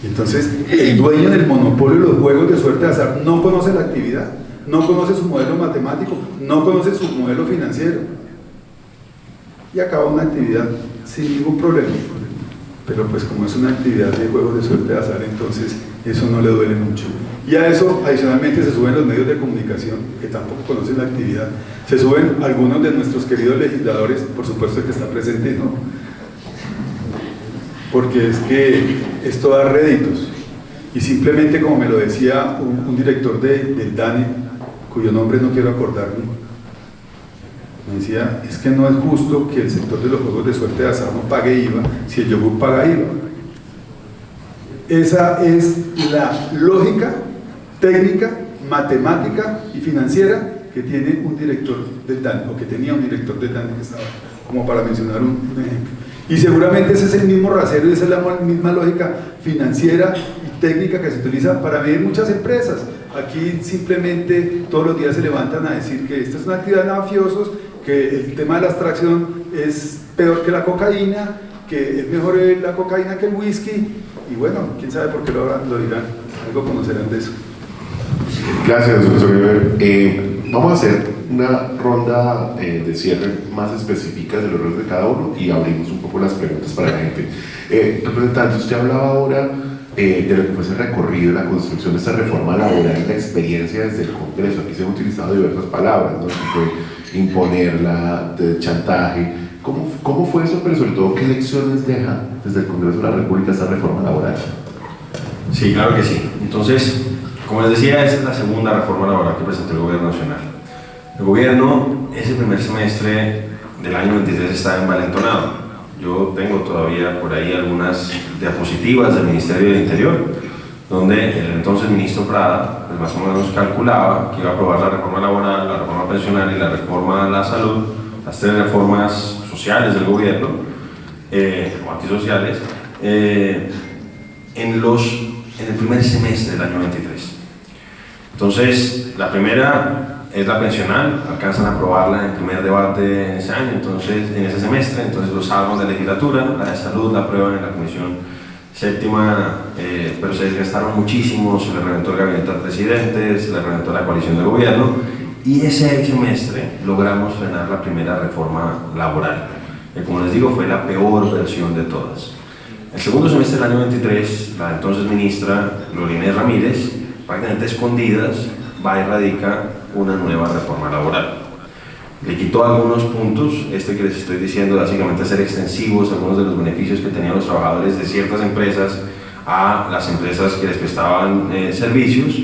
Entonces, el dueño del monopolio de los juegos de suerte de azar no conoce la actividad, no conoce su modelo matemático, no conoce su modelo financiero, y acaba una actividad sin ningún problema. Pero pues como es una actividad de juegos de suerte de azar, entonces eso no le duele mucho. Y a eso adicionalmente se suben los medios de comunicación, que tampoco conocen la actividad, se suben algunos de nuestros queridos legisladores, por supuesto que está presente, ¿no? Porque es que esto da réditos, y simplemente como me lo decía un director del DANE, cuyo nombre no quiero acordarme, me decía, es que no es justo que el sector de los juegos de suerte de azar no pague IVA si el yogur paga IVA. Esa es la lógica técnica, matemática y financiera que tiene un director del DANE, o que tenía un director del DANE, que estaba, como para mencionar un ejemplo. Y seguramente ese es el mismo rasero y esa es la misma lógica financiera y técnica que se utiliza para medir muchas empresas. Aquí simplemente todos los días se levantan a decir que esta es una actividad de mafiosos, que el tema de la extracción es peor que la cocaína, que es mejor la cocaína que el whisky, y bueno, quién sabe por qué lo dirán, algo conocerán de eso. Gracias, doctor Weber. Vamos a hacer una ronda de cierre más específica de los roles de cada uno y abrimos un poco las preguntas para la gente. Representante, usted hablaba ahora de lo que fue ese recorrido, la construcción de esta reforma laboral, la experiencia desde el Congreso. Aquí se han utilizado diversas palabras, ¿no? Que fue imponerla, de chantaje. ¿Cómo fue eso? Pero sobre todo, ¿qué lecciones deja desde el Congreso de la República esta reforma laboral? Sí, claro que sí. Entonces, como les decía, esta es la segunda reforma laboral que presentó el Gobierno Nacional. El Gobierno, ese primer semestre del año 23 está envalentonado. Yo tengo todavía por ahí algunas diapositivas del Ministerio del Interior, donde el entonces ministro Prada, pues más o menos calculaba que iba a aprobar la reforma laboral, la reforma pensional y la reforma a la salud, las tres reformas sociales del gobierno, o antisociales, en el primer semestre del año 23. Entonces, la primera es la pensional, alcanzan a aprobarla en el primer debate en ese año, entonces, en ese semestre, entonces los salvos de legislatura, la de salud la aprueban en la comisión séptima, pero se desgastaron muchísimo, se le reventó el gabinete al presidente, se le reventó la coalición de gobierno, y ese semestre logramos frenar la primera reforma laboral, que como les digo fue la peor versión de todas. El segundo semestre del año 23, la entonces ministra Lorena Ramírez, prácticamente escondidas, va y radica una nueva reforma laboral. Le quitó algunos puntos, que les estoy diciendo, básicamente hacer extensivos algunos de los beneficios que tenían los trabajadores de ciertas empresas a las empresas que les prestaban servicios.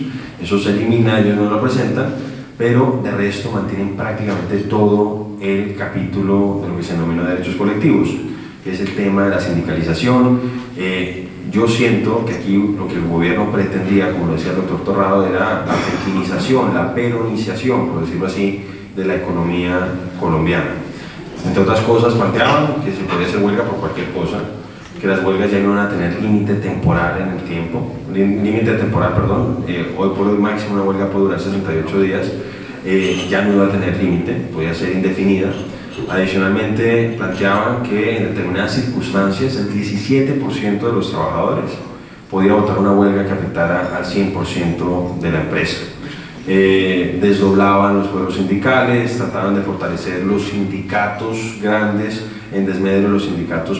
Eso se elimina, ellos no lo presentan, pero de resto mantienen prácticamente todo el capítulo de lo que se denomina derechos colectivos, que es el tema de la sindicalización. Yo siento que aquí lo que el gobierno pretendía, como lo decía el doctor Torrado, era la pequinización, la peronización, por decirlo así, de la economía colombiana. Entre otras cosas, planteaban que se podía hacer huelga por cualquier cosa, que las huelgas ya no iban a tener límite temporal en el tiempo, hoy por hoy máximo una huelga puede durar 68 días, ya no iba a tener límite, podía ser indefinida. Adicionalmente, planteaban que en determinadas circunstancias el 17% de los trabajadores podía votar una huelga que afectara al 100% de la empresa. Desdoblaban los fueros sindicales, trataban de fortalecer los sindicatos grandes en desmedro de los sindicatos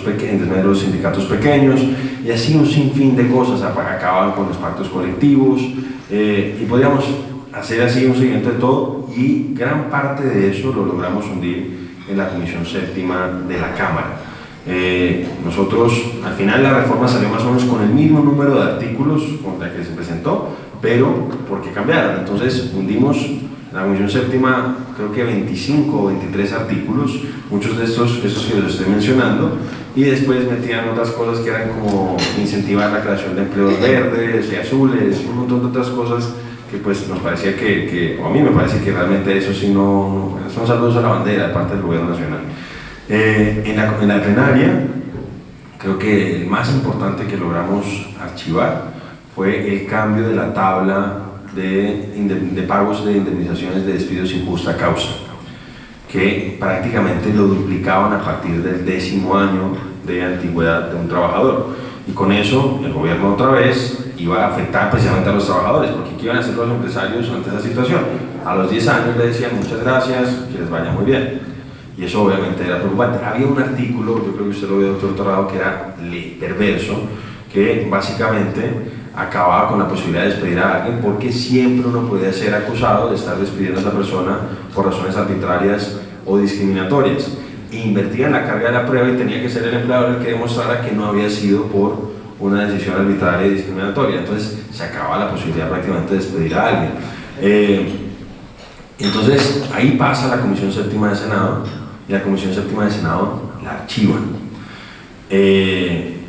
pequeños, y así un sinfín de cosas. Acababan con los pactos colectivos, y podíamos hacer así un seguimiento de todo, y gran parte de eso lo logramos hundir en la comisión séptima de la Cámara. Nosotros, al final la reforma salió más o menos con el mismo número de artículos contra el que se presentó, pero porque cambiaron. Entonces hundimos en la comisión séptima creo que 25 o 23 artículos, muchos de estos que les estoy mencionando, y después metían otras cosas que eran como incentivar la creación de empleos verdes y azules, un montón de otras cosas que pues nos parecía o a mí me parece que realmente eso sí son saludos a la bandera de parte del gobierno nacional. En la plenaria, creo que el más importante que logramos archivar fue el cambio de la tabla de pagos de indemnizaciones de despidos sin justa causa, que prácticamente lo duplicaban a partir del 10º año de antigüedad de un trabajador. Y con eso el gobierno otra vez iba a afectar precisamente a los trabajadores, porque ¿qué iban a hacer los empresarios ante esa situación? A los 10 años le decían muchas gracias, que les vaya muy bien. Y eso obviamente era preocupante. Había un artículo, yo creo que usted lo vio, doctor Torrado, que era perverso, que básicamente acababa con la posibilidad de despedir a alguien, porque siempre uno podía ser acusado de estar despidiendo a esa persona por razones arbitrarias o discriminatorias. E invertía en la carga de la prueba y tenía que ser el empleador el que demostrara que no había sido por una decisión arbitraria y discriminatoria. Entonces se acababa la posibilidad prácticamente de despedir a alguien. Entonces ahí pasa la Comisión Séptima del Senado, y la Comisión Séptima del Senado la archivan.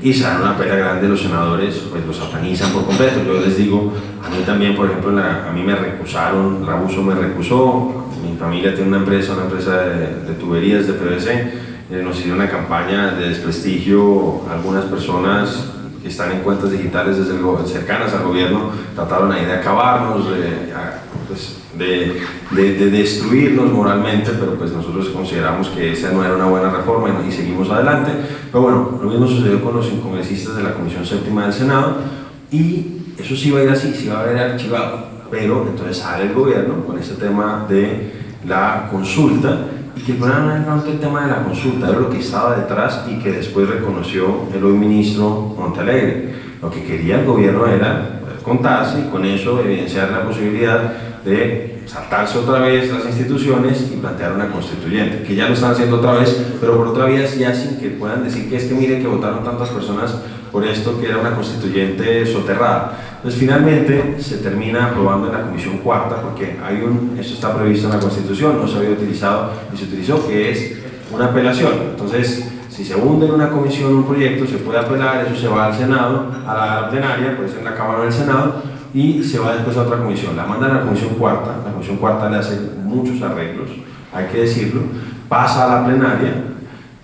Y se dan una pelea grande, los senadores pues los satanizan por completo. Yo les digo, a mí también, por ejemplo, a mí me recusaron, Rabuso me recusó, mi familia tiene una empresa de tuberías de PVC, nos hicieron una campaña de desprestigio, algunas personas que están en cuentas digitales cercanas al gobierno trataron ahí de acabarnos, de destruirnos moralmente, pero pues nosotros consideramos que esa no era una buena reforma y seguimos adelante. Pero bueno, lo mismo sucedió con los congresistas de la Comisión Séptima del Senado, y eso sí iba a ir así, sí iba a haber archivado, pero entonces sale el gobierno con este tema de la consulta, y que el problema no era tanto el tema de la consulta, era lo que estaba detrás y que después reconoció el hoy ministro Montealegre. Lo que quería el gobierno era contarse y con eso evidenciar la posibilidad de saltarse otra vez las instituciones y plantear una constituyente, que ya lo están haciendo otra vez, pero por otra vía ya sin que puedan decir que es que mire que votaron tantas personas por esto, que era una constituyente soterrada. Entonces finalmente se termina aprobando en la Comisión Cuarta, porque esto está previsto en la Constitución, no se había utilizado y se utilizó, que es una apelación. Entonces, si se hunde en una comisión un proyecto, se puede apelar, eso se va al Senado, a la plenaria, puede ser en la Cámara del Senado, y se va después a otra comisión. La mandan a la Comisión Cuarta, la Comisión Cuarta le hace muchos arreglos, hay que decirlo, pasa a la plenaria,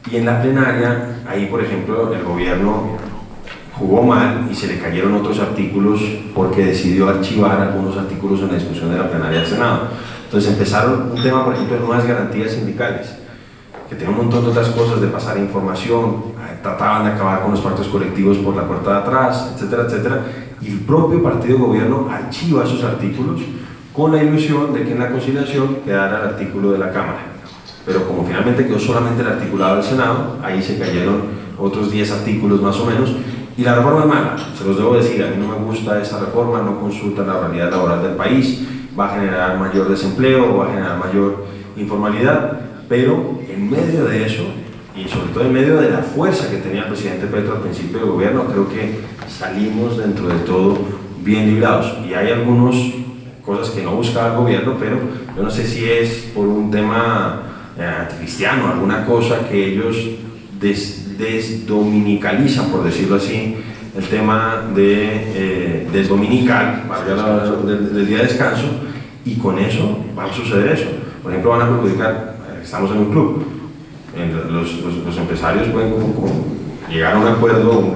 y en la plenaria, ahí por ejemplo, el gobierno jugó mal y se le cayeron otros artículos porque decidió archivar algunos artículos en la discusión de la plenaria del Senado. Entonces empezaron un tema, por ejemplo, de nuevas garantías sindicales, que tenía un montón de otras cosas, de pasar información, trataban de acabar con los pactos colectivos por la puerta de atrás, etcétera, etcétera, y el propio partido de gobierno archiva esos artículos con la ilusión de que en la conciliación quedara el artículo de la Cámara. Pero como finalmente quedó solamente el articulado del Senado, ahí se cayeron otros 10 artículos más o menos, y la reforma es mala, se los debo decir, a mí no me gusta esta reforma, no consulta la realidad laboral del país, va a generar mayor desempleo, va a generar mayor informalidad, pero en medio de eso, y sobre todo en medio de la fuerza que tenía el presidente Petro al principio del gobierno, creo que salimos dentro de todo bien librados. Y hay algunas cosas que no buscaba el gobierno, pero yo no sé si es por un tema anticristiano, alguna cosa que ellos desdominicalizan, por decirlo así, el tema de desdominical, del día de descanso, y con eso va a suceder eso. Por ejemplo, van a perjudicar, estamos en un club, los empresarios pueden llegar a un acuerdo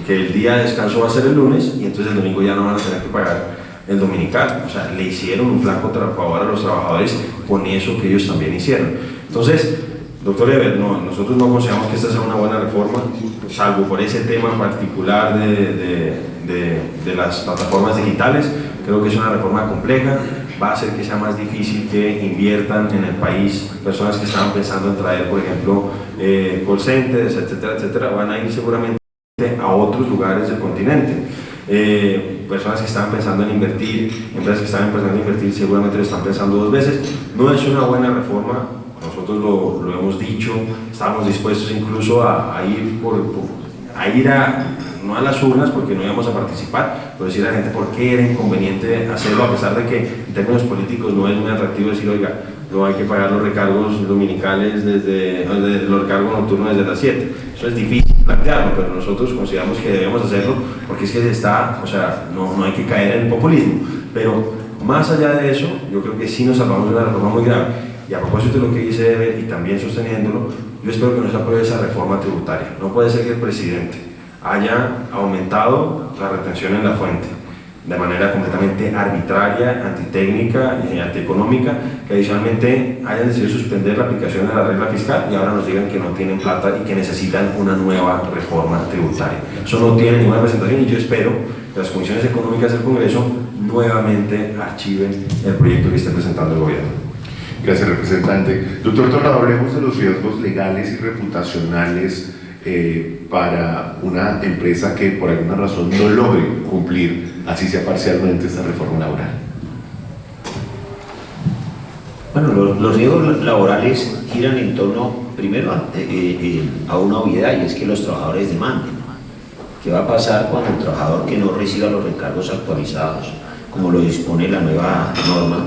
que el día de descanso va a ser el lunes y entonces el domingo ya no van a tener que pagar el dominical. O sea, le hicieron un flaco favor a los trabajadores con eso que ellos también hicieron. Entonces, doctor Eber, nosotros no consideramos que esta sea una buena reforma, salvo por ese tema particular de las plataformas digitales. Creo que es una reforma compleja, va a hacer que sea más difícil que inviertan en el país personas que estaban pensando en traer, por ejemplo, call centers, etcétera, etcétera, van a ir seguramente a otros lugares del continente. Personas que estaban pensando en invertir, empresas que estaban pensando en invertir, seguramente lo están pensando 2 veces. No es una buena reforma, nosotros lo hemos dicho, estábamos dispuestos incluso a ir no a las urnas porque no íbamos a participar, pero decir a la gente por qué era inconveniente hacerlo, a pesar de que en términos políticos no es muy atractivo decir, oiga, no hay que pagar los recargos dominicales los recargos nocturnos desde las 7. Eso es difícil plantearlo, pero nosotros consideramos que debemos hacerlo porque es que no hay que caer en el populismo. Pero más allá de eso, yo creo que sí nos salvamos de una reforma muy grave. Y a propósito de lo que dice Eber, y también sosteniéndolo, yo espero que no se apruebe esa reforma tributaria. No puede ser que el presidente haya aumentado la retención en la fuente, de manera completamente arbitraria, antitécnica y antieconómica, que adicionalmente hayan decidido suspender la aplicación de la regla fiscal y ahora nos digan que no tienen plata y que necesitan una nueva reforma tributaria. Eso no tiene ninguna presentación y yo espero que las comisiones económicas del Congreso nuevamente archiven el proyecto que esté presentando el gobierno. Gracias, representante. Doctor Torrado, hablemos de los riesgos legales y reputacionales para una empresa que por alguna razón no logre cumplir, así sea parcialmente, esta reforma laboral. Bueno, los riesgos laborales giran en torno, primero, a una obviedad, y es que los trabajadores demanden. ¿Qué va a pasar cuando el trabajador que no reciba los recargos actualizados, como lo dispone la nueva norma,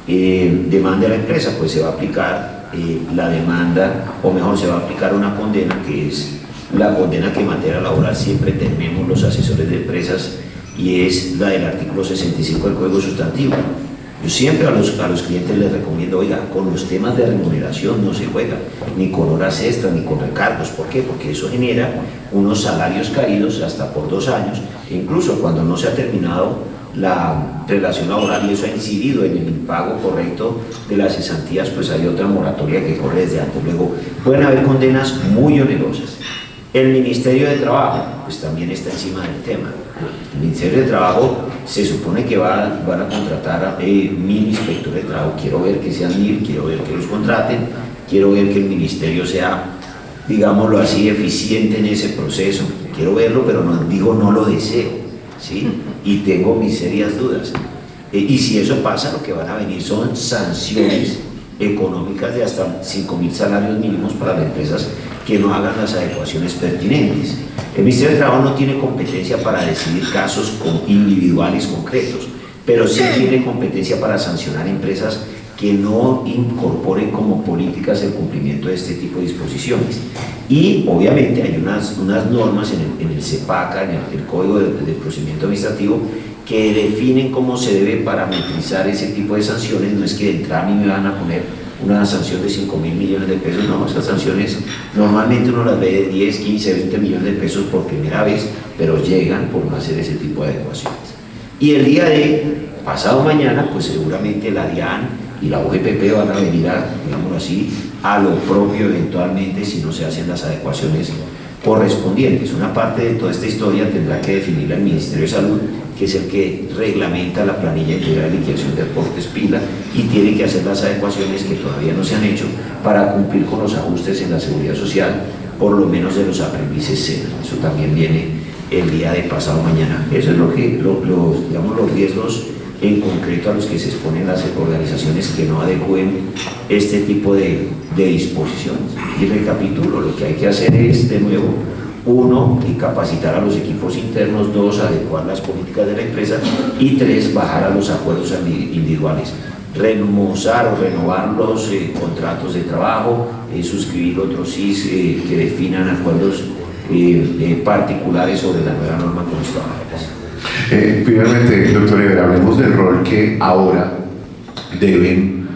demande a la empresa? Pues se va a aplicar la demanda, o mejor, se va a aplicar una condena, que es la condena que en materia laboral siempre tenemos los asesores de empresas, y es la del artículo 65 del Código Sustantivo. Yo siempre a los clientes les recomiendo, oiga, con los temas de remuneración no se juega, ni con horas extras, ni con recargos. ¿Por qué? Porque eso genera unos salarios caídos hasta por 2 años, e incluso cuando no se ha terminado la relación laboral y eso ha incidido en el impago correcto de las cesantías, pues hay otra moratoria que corre desde antes. Luego pueden haber condenas muy onerosas. El Ministerio de Trabajo pues también está encima del tema. El Ministerio de Trabajo se supone que van a contratar a 1000 inspectores de trabajo. Quiero ver que sean 1000, quiero ver que los contraten, quiero ver que el ministerio sea, digámoslo así, eficiente en ese proceso. Quiero verlo, pero no lo deseo, ¿sí? Y tengo mis serias dudas. Y si eso pasa, lo que van a venir son sanciones económicas de hasta 5.000 salarios mínimos para las empresas que no hagan las adecuaciones pertinentes. El Ministerio de Trabajo no tiene competencia para decidir casos individuales concretos, pero sí tiene competencia para sancionar empresas que no incorporen como políticas el cumplimiento de este tipo de disposiciones. Y obviamente hay unas normas en el CEPACA, en el Código de Procedimiento Administrativo, que definen cómo se debe parametrizar ese tipo de sanciones. No es que de entrada a mí me van a poner una sanción de 5.000 millones de pesos, no, esas sanciones normalmente uno las ve de 10, 15, 20 millones de pesos por primera vez, pero llegan por no hacer ese tipo de adecuaciones. Y el día de pasado mañana, pues seguramente la DIAN y la UGPP van a venir a, digámoslo así, a lo propio eventualmente si no se hacen las adecuaciones correspondientes. Una parte de toda esta historia tendrá que definirla el Ministerio de Salud, que es el que reglamenta la planilla integral de liquidación de aportes PILA, y tiene que hacer las adecuaciones que todavía no se han hecho para cumplir con los ajustes en la seguridad social, por lo menos de los aprendices SENA. Eso también viene el día de pasado mañana. Eso es lo que, digamos, los riesgos en concreto a los que se exponen las organizaciones que no adecúen este tipo de disposiciones. Y recapitulo, lo que hay que hacer es, de nuevo, 1, capacitar a los equipos internos; 2, adecuar las políticas de la empresa; y 3, bajar a los acuerdos individuales, remozar o renovar los contratos de trabajo, suscribir otros CIS que definan acuerdos particulares sobre la nueva norma con los trabajadores. Finalmente, doctor Eber, hablemos del rol que ahora deben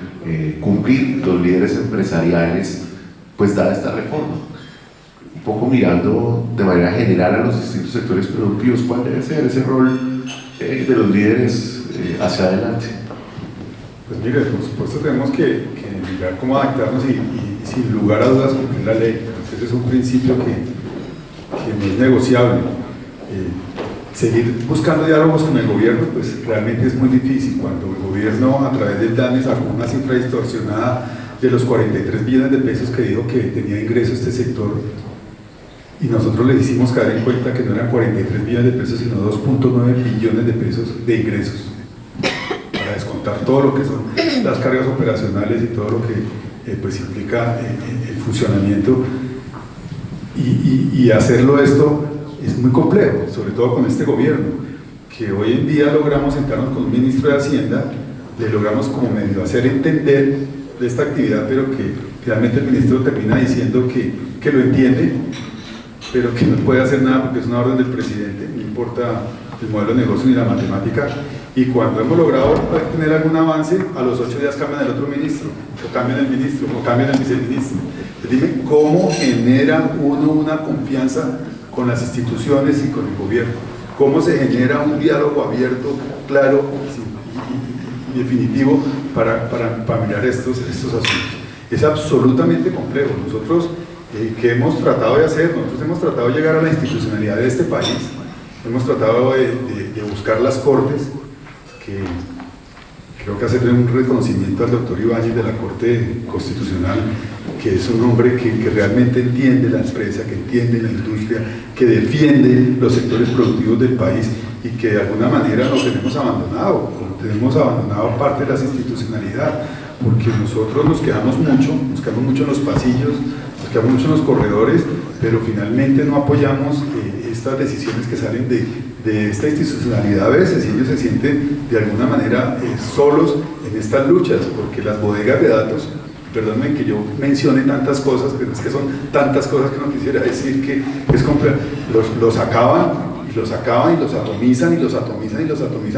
cumplir los líderes empresariales, pues dada esta reforma. Un poco mirando de manera general a los distintos sectores productivos, ¿cuál debe ser ese rol de los líderes hacia adelante? Pues mire, por supuesto tenemos que mirar cómo adaptarnos y sin lugar a dudas cumplir la ley. Ese es un principio que no es negociable. Seguir buscando diálogos con el gobierno, pues realmente es muy difícil. Cuando el gobierno a través del DANE sacó una cifra distorsionada de los 43 billones de pesos que dijo que tenía ingreso este sector, y nosotros les hicimos caer en cuenta que no eran 43 billones de pesos, sino 2.9 billones de pesos de ingresos, para descontar todo lo que son las cargas operacionales y todo lo que pues implica el funcionamiento, y hacerlo esto es muy complejo, sobre todo con este gobierno, que hoy en día logramos sentarnos con un ministro de Hacienda, le logramos como medio hacer entender de esta actividad, pero que finalmente el ministro termina diciendo que lo entiende, pero que no puede hacer nada porque es una orden del presidente, no importa el modelo de negocio ni la matemática. Y cuando hemos logrado tener algún avance, a los 8 días cambian el otro ministro, o cambian el ministro, o cambian el viceministro. Dime, ¿cómo genera uno una confianza con las instituciones y con el gobierno? cómo se genera un diálogo abierto, claro y definitivo para mirar estos asuntos. Es absolutamente complejo. Nosotros, ¿qué hemos tratado de hacer? Nosotros hemos tratado de llegar a la institucionalidad de este país, hemos tratado de buscar las cortes, que creo que hacerle un reconocimiento al doctor Ibáñez de la Corte Constitucional, que es un hombre que realmente entiende la empresa, que entiende la industria, que defiende los sectores productivos del país y que de alguna manera nos tenemos abandonado parte de la institucionalidad, porque nosotros nos quedamos mucho en los pasillos, nos quedamos mucho en los corredores, pero finalmente no apoyamos estas decisiones que salen de esta institucionalidad a veces, y ellos se sienten de alguna manera solos en estas luchas, porque las bodegas de datos, perdónenme que yo mencione tantas cosas, pero es que son tantas cosas que no quisiera decir que es complejo, los acaban y los atomizan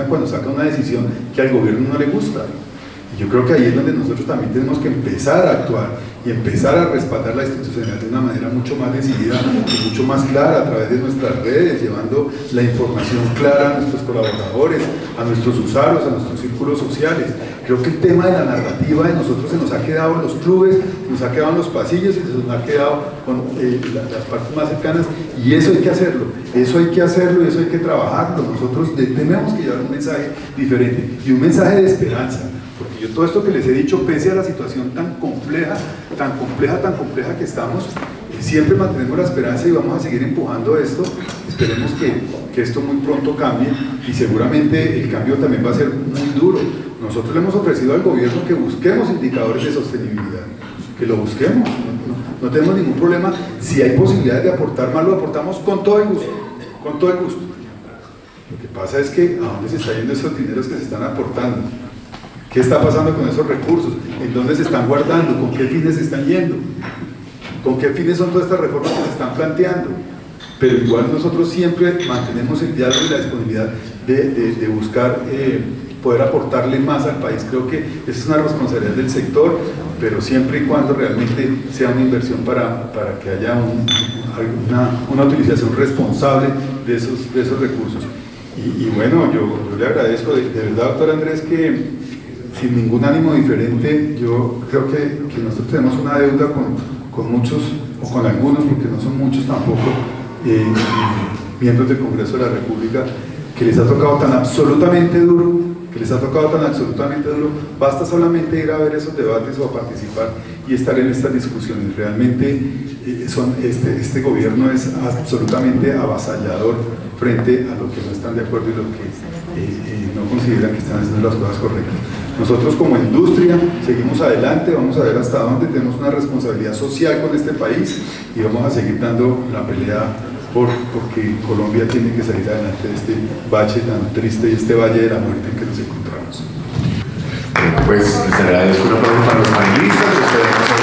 cuando sacan una decisión que al gobierno no le gusta. Y yo creo que ahí es donde nosotros también tenemos que empezar a actuar y empezar a respaldar la institucionalidad de una manera mucho más decidida y mucho más clara a través de nuestras redes, llevando la información clara a nuestros colaboradores, a nuestros usuarios, a nuestros círculos sociales. Creo que el tema de la narrativa de nosotros se nos ha quedado en los clubes, se nos ha quedado en los pasillos y se nos ha quedado con las partes más cercanas, y eso hay que hacerlo y eso hay que trabajarlo. Nosotros tenemos que llevar un mensaje diferente y un mensaje de esperanza. Porque yo todo esto que les he dicho, pese a la situación tan compleja que estamos, siempre mantenemos la esperanza y vamos a seguir empujando esto. Esperemos que esto muy pronto cambie, y seguramente el cambio también va a ser muy duro. Nosotros le hemos ofrecido al gobierno que busquemos indicadores de sostenibilidad, que lo busquemos, no tenemos ningún problema. Si hay posibilidades de aportar más, lo aportamos con todo el gusto. Lo que pasa es que ¿a dónde se están yendo esos dineros que se están aportando? ¿Qué está pasando con esos recursos? ¿En dónde se están guardando? ¿Con qué fines se están yendo? ¿Con qué fines son todas estas reformas que se están planteando? Pero igual nosotros siempre mantenemos el diálogo y la disponibilidad de buscar poder aportarle más al país. Creo que esa es una responsabilidad del sector, pero siempre y cuando realmente sea una inversión para que haya una utilización responsable de esos recursos. Y bueno, yo le agradezco de verdad, doctor Andrés, que sin ningún ánimo diferente, yo creo que nosotros tenemos una deuda con muchos, o con algunos, porque no son muchos tampoco, miembros del Congreso de la República, que les ha tocado tan absolutamente duro, basta solamente ir a ver esos debates o a participar y estar en estas discusiones. Realmente este gobierno es absolutamente avasallador frente a lo que no están de acuerdo y lo que no consideran que están haciendo las cosas correctas. Nosotros como industria seguimos adelante, vamos a ver hasta dónde tenemos una responsabilidad social con este país y vamos a seguir dando la pelea porque Colombia tiene que salir adelante de este bache tan triste y este valle de la muerte en que nos encontramos. Pues les agradezco una pregunta para los panelistas.